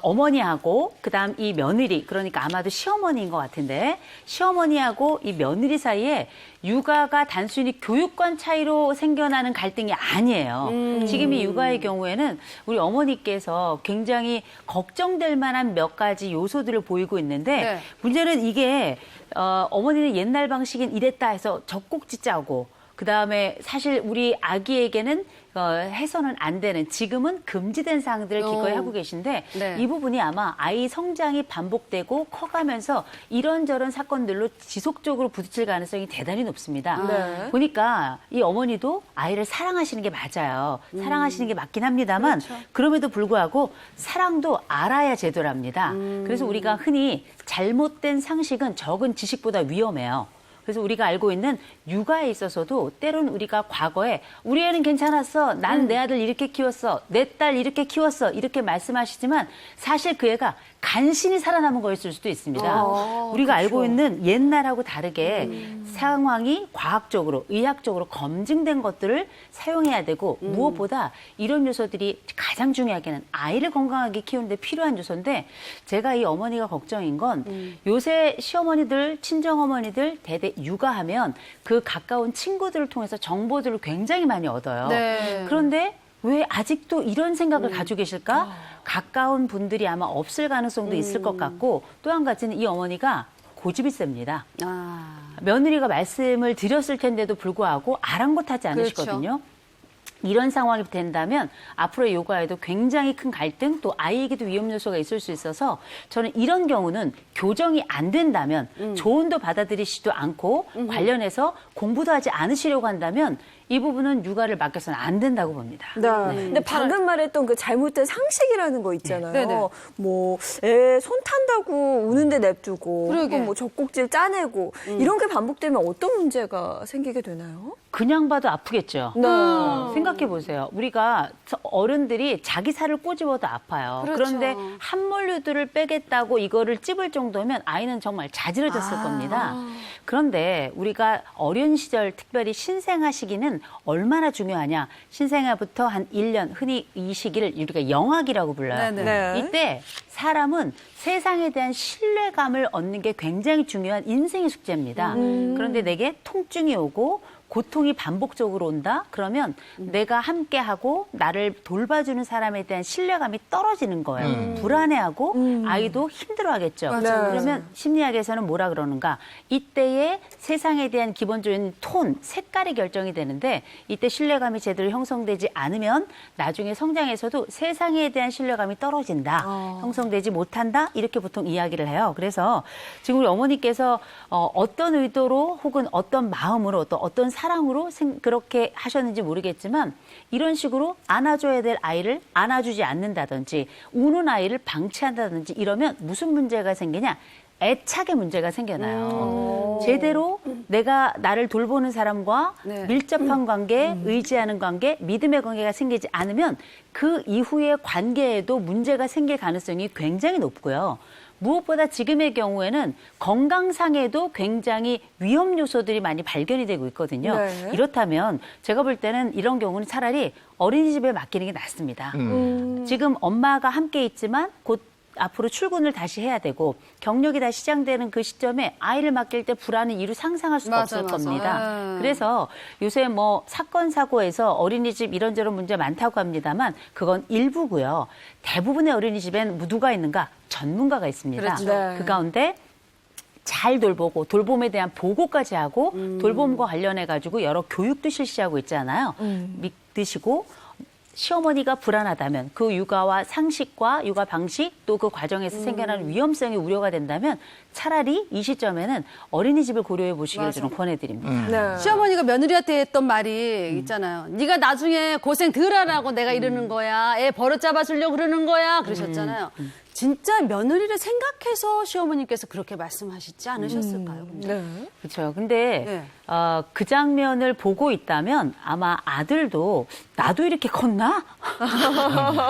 S9: 어머니하고 그다음 이 며느리 그러니까 아마도 시어머니인 것 같은데 시어머니하고 이 며느리 사이에 육아가 단순히 교육관 차이로 생겨나는 갈등이 아니에요. 지금 이 육아의 경우에는 우리 어머니께서 굉장히 걱정될 만한 몇 가지 요소들을 보이고 있는데
S4: 네.
S9: 문제는 이게 어머니는 옛날 방식인 이랬다 해서 젖꼭지 짜고 그다음에 사실 우리 아기에게는 해서는 안 되는 지금은 금지된 사항들을 기꺼이 하고 계신데
S4: 네.
S9: 이 부분이 아마 아이 성장이 반복되고 커가면서 이런저런 사건들로 지속적으로 부딪힐 가능성이 대단히 높습니다.
S2: 네.
S9: 보니까 이 어머니도 아이를 사랑하시는 게 맞아요. 사랑하시는 게 맞긴 합니다만 그럼에도 불구하고 사랑도 알아야 제도랍니다. 그래서 우리가 흔히 잘못된 상식은 적은 지식보다 위험해요. 그래서 우리가 알고 있는 육아에 있어서도 때론 우리가 과거에 우리 애는 괜찮았어. 나는 내 아들 이렇게 키웠어. 내 딸 이렇게 키웠어. 이렇게 말씀하시지만 사실 그 애가 간신히 살아남은 거였을 수도 있습니다. 우리가 알고 있는 옛날하고 다르게 상황이 과학적으로, 의학적으로 검증된 것들을 사용해야 되고 무엇보다 이런 요소들이 가장 중요하게는 아이를 건강하게 키우는 데 필요한 요소인데 제가 이 어머니가 걱정인 건 요새 시어머니들, 친정어머니들 대대 육아하면 그 가까운 친구들을 통해서 정보들을 굉장히 많이 얻어요.
S4: 네.
S9: 그런데 왜 아직도 이런 생각을 가지고 계실까? 가까운 분들이 아마 없을 가능성도 있을 것 같고 또 한 가지는 이 어머니가 고집이 셉니다. 며느리가 말씀을 드렸을 텐데도 불구하고 아랑곳하지 않으시거든요. 이런 상황이 된다면 앞으로의 요가에도 굉장히 큰 갈등 또 아이에게도 위험 요소가 있을 수 있어서 저는 이런 경우는 교정이 안 된다면 조언도 받아들이시지도 않고 관련해서 공부도 하지 않으시려고 한다면 이 부분은 육아를 맡겨서는 안 된다고 봅니다.
S2: 네. 근데 방금 말했던 그 잘못된 상식이라는 거 있잖아요.
S4: 네네.
S2: 뭐, 애 손 탄다고 우는데 냅두고,
S4: 그러게.
S2: 혹은 뭐 젖꼭지를 짜내고, 이런 게 반복되면 어떤 문제가 생기게 되나요?
S9: 그냥 봐도 아프겠죠.
S2: 네.
S9: 생각해 보세요. 우리가 어른들이 자기 살을 꼬집어도 아파요.
S4: 그렇죠.
S9: 그런데 한몰류들을 빼겠다고 이거를 찝을 정도면 아이는 정말 자지러졌을 겁니다. 그런데 우리가 어린 시절 특별히 신생아 시기는 얼마나 중요하냐. 신생아부터 한 1년, 흔히 이 시기를 우리가 영아기라고 불러요.
S2: 네.
S9: 이때 사람은 세상에 대한 신뢰감을 얻는 게 굉장히 중요한 인생의 숙제입니다. 그런데 내게 통증이 오고 고통이 반복적으로 온다? 그러면 내가 함께하고 나를 돌봐주는 사람에 대한 신뢰감이 떨어지는 거예요. 불안해하고 아이도 힘들어하겠죠.
S2: 맞아요.
S9: 그러면 심리학에서는 뭐라 그러는가? 이때의 세상에 대한 기본적인 톤, 색깔이 결정이 되는데 이때 신뢰감이 제대로 형성되지 않으면 나중에 성장에서도 세상에 대한 신뢰감이 떨어진다. 형성되지 못한다. 이렇게 보통 이야기를 해요. 그래서 지금 우리 어머니께서 어떤 의도로 혹은 어떤 마음으로 또 어떤 사랑으로 그렇게 하셨는지 모르겠지만 이런 식으로 안아줘야 될 아이를 안아주지 않는다든지 우는 아이를 방치한다든지 이러면 무슨 문제가 생기냐? 애착의 문제가 생겨나요. 제대로 내가 나를 돌보는 사람과 밀접한 관계, 의지하는 관계, 믿음의 관계가 생기지 않으면 그 이후의 관계에도 문제가 생길 가능성이 굉장히 높고요. 무엇보다 지금의 경우에는 건강상에도 굉장히 위험 요소들이 많이 발견이 되고 있거든요.
S2: 네.
S9: 이렇다면 제가 볼 때는 이런 경우는 차라리 어린이집에 맡기는 게 낫습니다. 지금 엄마가 함께 있지만 곧 앞으로 출근을 다시 해야 되고 경력이 다시 시작되는 그 시점에 아이를 맡길 때 불안은 이루 상상할 수가 없을 겁니다. 그래서 요새 뭐 사건 사고에서 어린이집 이런저런 문제 많다고 합니다만 그건 일부고요. 대부분의 어린이집엔 누가 있는가? 전문가가 있습니다.
S2: 그렇죠. 네.
S9: 그 가운데 잘 돌보고 돌봄에 대한 보고까지 하고 돌봄과 관련해 가지고 여러 교육도 실시하고 있잖아요. 믿으시고 시어머니가 불안하다면 그 육아와 상식과 육아 방식 또 그 과정에서 생겨나는 위험성이 우려가 된다면 차라리 이 시점에는 어린이집을 고려해 보시기를 저는 권해드립니다.
S2: 네.
S4: 시어머니가 며느리한테 했던 말이 있잖아요. 네가 나중에 고생 덜 하라고 내가 이러는 거야. 애 버릇 잡아주려고 그러는 거야. 그러셨잖아요. 진짜 며느리를 생각해서 시어머님께서 그렇게 말씀하시지 않으셨을까요?
S2: 네.
S9: 그렇죠. 근데
S4: 네.
S9: 그 장면을 보고 있다면 아마 아들도 나도 이렇게 컸나?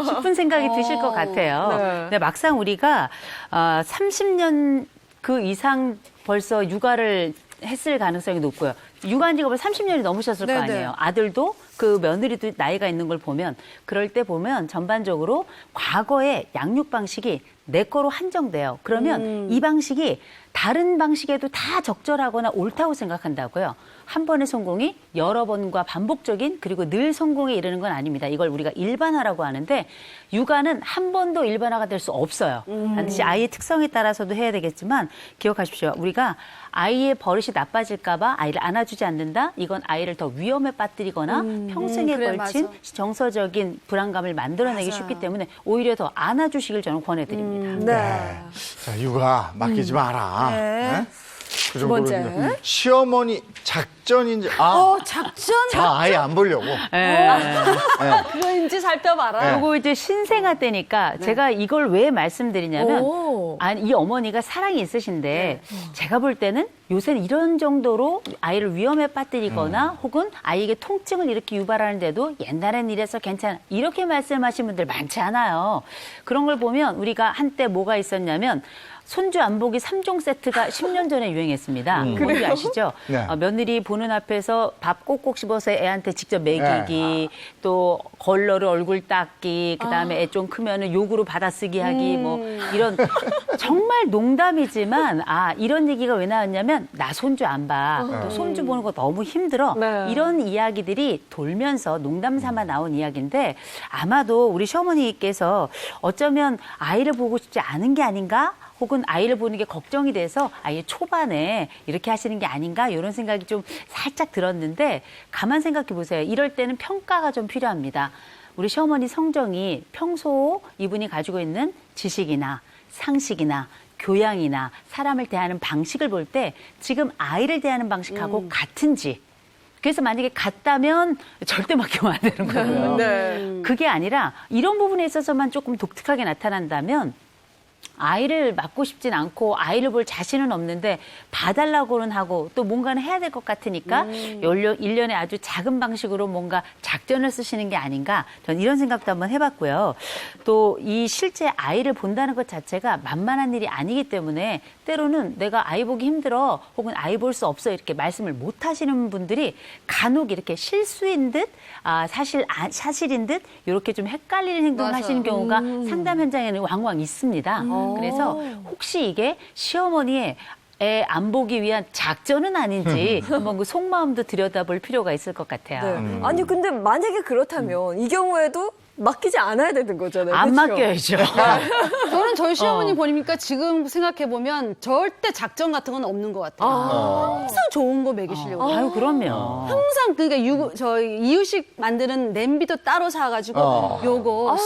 S9: 싶은 생각이 드실 것 같아요.
S2: 네.
S9: 근데 막상 우리가 30년 그 이상 벌써 육아를 했을 가능성이 높고요. 육아한 지가 벌써 30년이 넘으셨을 거
S4: 네네.
S9: 아니에요. 아들도 그 며느리도 나이가 있는 걸 보면 그럴 때 보면 전반적으로 과거의 양육 방식이 내 거로 한정돼요. 그러면 이 방식이 다른 방식에도 다 적절하거나 옳다고 생각한다고요. 한 번의 성공이 여러 번과 반복적인 그리고 늘 성공에 이르는 건 아닙니다. 이걸 우리가 일반화라고 하는데 육아는 한 번도 일반화가 될 수 없어요. 반드시 아이의 특성에 따라서도 해야 되겠지만 기억하십시오. 우리가 아이의 버릇이 나빠질까 봐 아이를 안아주지 않는다? 이건 아이를 더 위험에 빠뜨리거나 평생에
S4: 그래,
S9: 걸친
S4: 맞아.
S9: 정서적인 불안감을 만들어내기 쉽기 때문에 오히려 더 안아주시길 저는 권해드립니다.
S2: 네.
S1: 자, 육아 맡기지 마라.
S2: 네.
S1: 그
S2: 두 번째.
S1: 정도로 시어머니 작전인지
S4: 작전?
S1: 아예 안 보려고.
S4: 그거인지 살펴봐라.
S1: 네.
S9: 그리고 이제 신생아 때니까 제가 이걸 왜 말씀드리냐면
S2: 오.
S9: 아니, 이 어머니가 사랑이 있으신데 제가 볼 때는 요새는 이런 정도로 아이를 위험에 빠뜨리거나 혹은 아이에게 통증을 이렇게 유발하는데도 옛날엔 이래서 괜찮아 이렇게 말씀하신 분들 많지 않아요. 그런 걸 보면 우리가 한때 뭐가 있었냐면 손주 안보기 3종 세트가 10년 전에 유행했습니다. 뭔지 아시죠?
S1: 네.
S9: 며느리 보는 앞에서 밥 꼭꼭 씹어서 애한테 직접 먹이기, 또 걸러를 얼굴 닦기, 그다음에 애 좀 크면은 욕으로 받아쓰기 하기, 뭐 이런 정말 농담이지만 이런 얘기가 왜 나왔냐면 나 손주 안 봐. 또 손주 보는 거 너무 힘들어.
S2: 네.
S9: 이런 이야기들이 돌면서 농담 삼아 나온 이야기인데 아마도 우리 시어머니께서 어쩌면 아이를 보고 싶지 않은 게 아닌가? 혹은 아이를 보는 게 걱정이 돼서 아예 초반에 이렇게 하시는 게 아닌가 이런 생각이 좀 살짝 들었는데 가만 생각해 보세요. 이럴 때는 평가가 좀 필요합니다. 우리 시어머니 성정이 평소 이분이 가지고 있는 지식이나 상식이나 교양이나 사람을 대하는 방식을 볼 때 지금 아이를 대하는 방식하고 같은지 그래서 만약에 같다면 절대 맡기면 안 되는 거고요.
S2: 네.
S9: 그게 아니라 이런 부분에 있어서만 조금 독특하게 나타난다면 아이를 맡고 싶진 않고 아이를 볼 자신은 없는데 봐달라고는 하고 또 뭔가는 해야 될 것 같으니까 1년에 아주 작은 방식으로 뭔가 작전을 쓰시는 게 아닌가 저는 이런 생각도 한번 해봤고요. 또 이 실제 아이를 본다는 것 자체가 만만한 일이 아니기 때문에 때로는 내가 아이 보기 힘들어 혹은 아이 볼 수 없어 이렇게 말씀을 못 하시는 분들이 간혹 이렇게 실수인 듯 사실인 듯 이렇게 좀 헷갈리는 행동을 하시는 경우가 상담 현장에는 왕왕 있습니다. 그래서 혹시 이게 시어머니의 애 안 보기 위한 작전은 아닌지 한번 그 속마음도 들여다볼 필요가 있을 것 같아요.
S2: 네. 아니 근데 만약에 그렇다면 이 경우에도 맡기지 않아야 되는 거잖아요.
S9: 안
S2: 그렇죠?
S9: 맡겨야죠.
S4: 저는 저희 시어머니 보니까 지금 생각해보면 절대 작전 같은 건 없는 것 같아요. 항상 좋은 거 먹이시려고.
S9: 아유, 그럼요.
S4: 항상 그러니까 저희 이유식 만드는 냄비도 따로 사가지고 요거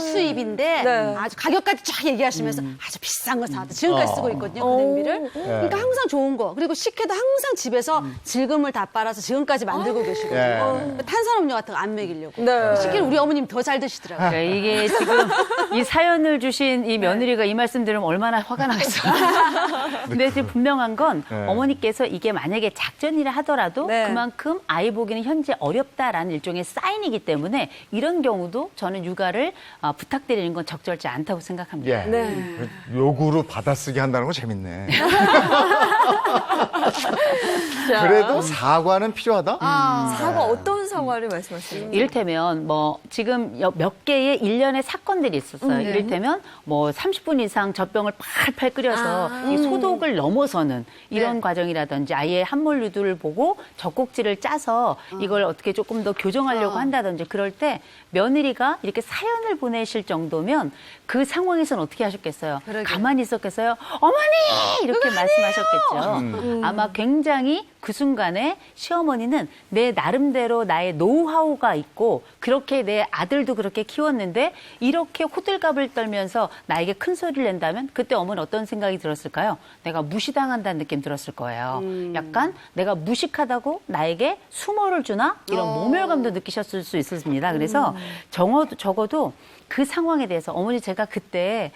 S4: 수입인데
S2: 네.
S4: 아주 가격까지 쫙 얘기하시면서 아주 비싼 거 사왔다. 지금까지 쓰고 있거든요. 그 냄비를. 그러니까 항상 좋은 거. 그리고 식혜도 항상 집에서 질금을 다 빨아서 지금까지 만들고 계시거든요. 탄산음료 같은 거 안 먹이려고.
S2: 네.
S4: 식혜는 우리 어머님 더 잘 드시더라고요.
S9: 그러니까 이게 지금 이 사연을 주신 이 며느리가 이 말씀 들으면 얼마나 화가 나겠어요. 근데 지금 분명한 건 어머니께서 이게 만약에 작전이라 하더라도
S2: 네.
S9: 그만큼 아이 보기는 현재 어렵다라는 일종의 사인이기 때문에 이런 경우도 저는 육아를 부탁드리는 건 적절치 않다고 생각합니다.
S1: 예.
S2: 네.
S1: 요구로 받아쓰기 한다는 거 재밌네. 그래도 사과는 필요하다?
S2: 사과 어떤 사과를 말씀하시는 거예요?
S9: 이를테면 뭐 지금 몇 개의 일련의 사건들이 있었어요. 이를테면 뭐 30분 이상 젖병을 팔팔 끓여서 이 소독을 넘어서는 이런 과정이라든지 아이의 함몰 유두를 보고 젖꼭지를 짜서 이걸 어떻게 조금 더 교정하려고 한다든지 그럴 때 며느리가 이렇게 사연을 보내실 정도면 그 상황에서는 어떻게 하셨겠어요? 가만히 있었겠어요? 어머니! 이렇게 말씀하셨겠죠. 아마 굉장히 그 순간에 시어머니는 내 나름대로 나의 노하우가 있고 그렇게 내 아들도 그렇게 키웠는데 이렇게 호들갑을 떨면서 나에게 큰 소리를 낸다면 그때 어머니는 어떤 생각이 들었을까요? 내가 무시당한다는 느낌 들었을 거예요. 약간 내가 무식하다고 나에게 수모를 주나? 이런 모멸감도 느끼셨을 수 있습니다. 그래서 적어도 그 상황에 대해서 어머니 제가 그때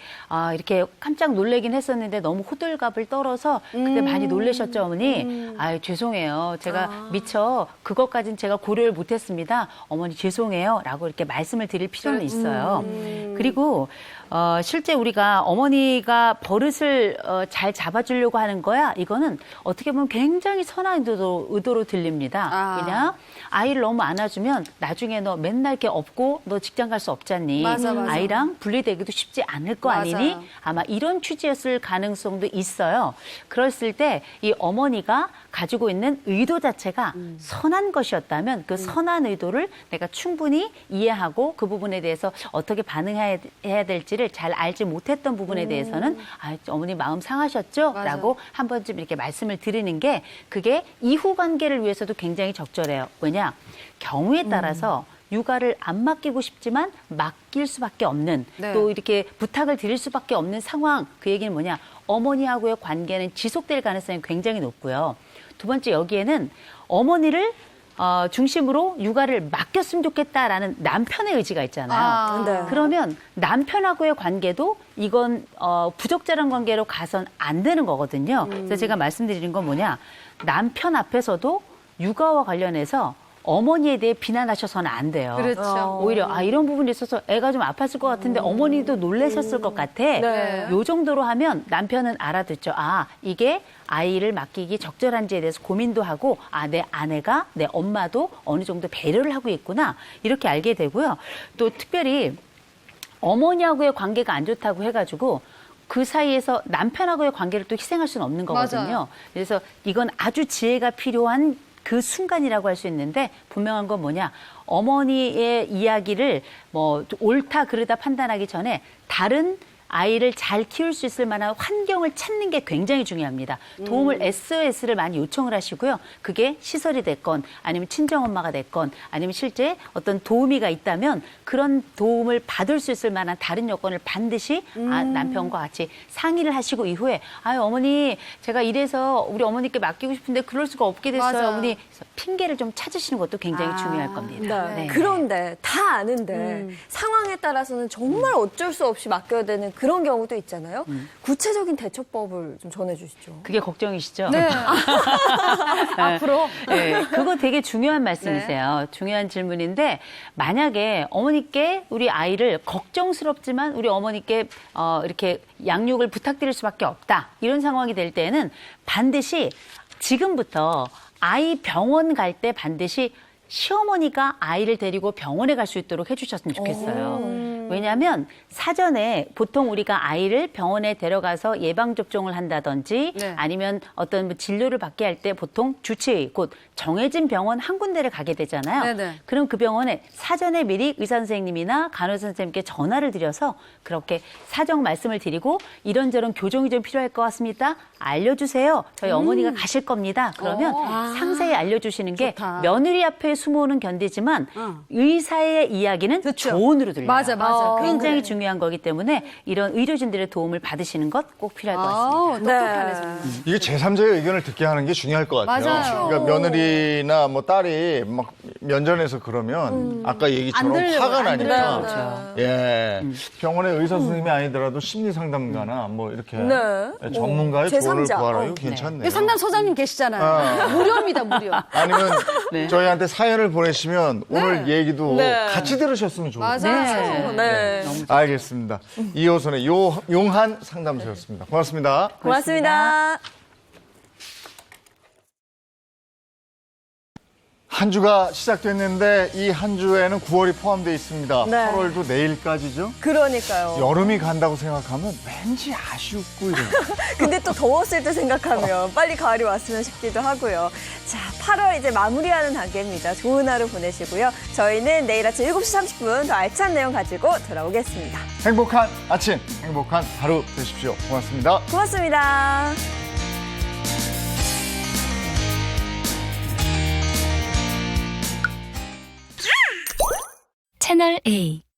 S9: 이렇게 깜짝 놀래긴 했었는데 너무 호들갑을 떨어서 그때 많이 놀라셨죠 어머니? 죄송해요. 제가 미처 그것까진 제가 고려를 못했습니다. 어머니 죄송해요. 라고 이렇게 말씀을 드릴 필요는 있어요. 그리고 실제 우리가 어머니가 버릇을 잘 잡아주려고 하는 거야. 이거는 어떻게 보면 굉장히 선한 의도로 들립니다. 그냥 아이를 너무 안아주면 나중에 너 맨날 이렇게 업고 너 직장 갈 수 없잖니.
S4: 맞아.
S9: 아이랑 분리되기도 쉽지 않을 거 아니니? 아마 이런 취지였을 가능성도 있어요. 그랬을 때 이 어머니가 가지고 있는 의도 자체가 선한 것이었다면 그 선한 의도를 내가 충분히 이해하고 그 부분에 대해서 어떻게 반응해야 될지를 잘 알지 못했던 부분에 대해서는 어머니 마음 상하셨죠? 라고 한 번쯤 이렇게 말씀을 드리는 게 그게 이후 관계를 위해서도 굉장히 적절해요. 왜냐? 경우에 따라서 육아를 안 맡기고 싶지만 맡길 수밖에 없는 또 이렇게 부탁을 드릴 수밖에 없는 상황 그 얘기는 뭐냐? 어머니하고의 관계는 지속될 가능성이 굉장히 높고요. 두 번째, 여기에는 어머니를 중심으로 육아를 맡겼으면 좋겠다라는 남편의 의지가 있잖아요.
S2: 네.
S9: 그러면 남편하고의 관계도 이건 부적절한 관계로 가선 안 되는 거거든요. 그래서 제가 말씀드리는 건 뭐냐, 남편 앞에서도 육아와 관련해서 어머니에 대해 비난하셔서는 안 돼요.
S4: 그렇죠.
S9: 오히려 이런 부분이 있어서 애가 좀 아팠을 것 같은데 어머니도 놀라셨을 것 같아.
S2: 네.
S9: 요 정도로 하면 남편은 알아듣죠. 이게 아이를 맡기기 적절한지에 대해서 고민도 하고 내 아내가 내 엄마도 어느 정도 배려를 하고 있구나 이렇게 알게 되고요. 또 특별히 어머니하고의 관계가 안 좋다고 해가지고 그 사이에서 남편하고의 관계를 또 희생할 수는 없는 거거든요.
S4: 맞아요.
S9: 그래서 이건 아주 지혜가 필요한 그 순간이라고 할 수 있는데 분명한 건 뭐냐, 어머니의 이야기를 뭐 옳다 그르다 판단하기 전에 다른 아이를 잘 키울 수 있을 만한 환경을 찾는 게 굉장히 중요합니다. 도움을 SOS를 많이 요청을 하시고요. 그게 시설이 됐건 아니면 친정엄마가 됐건 아니면 실제 어떤 도우미가 있다면 그런 도움을 받을 수 있을 만한 다른 여건을 반드시 남편과 같이 상의를 하시고 이후에 어머니 제가 이래서 우리 어머니께 맡기고 싶은데 그럴 수가 없게 됐어요.
S4: 맞아요.
S9: 어머니 핑계를 좀 찾으시는 것도 굉장히 중요할 겁니다.
S2: 네.
S9: 네.
S2: 그런데 다 아는데 상황에 따라서는 정말 어쩔 수 없이 맡겨야 되는 그런 경우도 있잖아요. 구체적인 대처법을 좀 전해주시죠.
S9: 그게 걱정이시죠?
S4: 네. 앞으로.
S9: 네, 그거 되게 중요한 말씀이세요. 중요한 질문인데 만약에 어머니께 우리 아이를 걱정스럽지만 우리 어머니께 이렇게 양육을 부탁드릴 수밖에 없다. 이런 상황이 될 때는 반드시 지금부터 아이 병원 갈 때 반드시 시어머니가 아이를 데리고 병원에 갈 수 있도록 해주셨으면 좋겠어요. 왜냐하면 사전에 보통 우리가 아이를 병원에 데려가서 예방접종을 한다든지
S4: 네.
S9: 아니면 어떤 뭐 진료를 받게 할 때 보통 주치의, 곧 정해진 병원 한 군데를 가게 되잖아요.
S4: 네네.
S9: 그럼 그 병원에 사전에 미리 의사 선생님이나 간호사 선생님께 전화를 드려서 그렇게 사정 말씀을 드리고 이런저런 교정이 좀 필요할 것 같습니다. 알려주세요. 저희 어머니가 가실 겁니다. 그러면 상세히 알려주시는 게
S4: 좋다.
S9: 며느리 앞에 숨어오는 견디지만 의사의 이야기는
S4: 그쵸.
S9: 조언으로 들려요.
S4: 맞아.
S9: 굉장히 중요한 거기 때문에 이런 의료진들의 도움을 받으시는 것 꼭 필요할 것 같습니다.
S4: 똑똑하네, 정말.
S1: 이게 제3자의 의견을 듣게 하는 게 중요할 것 같아요.
S4: 맞아요.
S1: 그러니까 며느리나 뭐 딸이 막 면전에서 그러면 아까 얘기처럼
S4: 안 들려요,
S1: 화가
S4: 안
S1: 나니까
S4: 들려요.
S1: 예 병원의 의사 선생님이 아니더라도 심리 상담가나 뭐 이렇게
S2: 네.
S1: 전문가의
S2: 제3자.
S1: 조언을 구하라. 이거 괜찮네요.
S4: 상담소장님 계시잖아요. 무료입니다, 무료.
S1: 아니면
S9: 네.
S1: 저희한테 사연을 보내시면 오늘 얘기도
S2: 네.
S1: 같이 들으셨으면 좋겠어요.
S4: 맞아요.
S2: 네.
S1: 알겠습니다. 이호선의 용한 상담소였습니다. 고맙습니다.
S2: 고맙습니다.
S1: 한 주가 시작됐는데 이 한 주에는 9월이 포함되어 있습니다.
S2: 네.
S1: 8월도 내일까지죠.
S2: 그러니까요.
S1: 여름이 간다고 생각하면 왠지 아쉽고 이래요.
S2: 근데 또 더웠을 때 생각하면 빨리 가을이 왔으면 싶기도 하고요. 자, 8월 이제 마무리하는 단계입니다. 좋은 하루 보내시고요. 저희는 내일 아침 7시 30분 더 알찬 내용 가지고 돌아오겠습니다.
S1: 행복한 아침, 행복한 하루 되십시오. 고맙습니다.
S2: 고맙습니다.
S10: 채널 A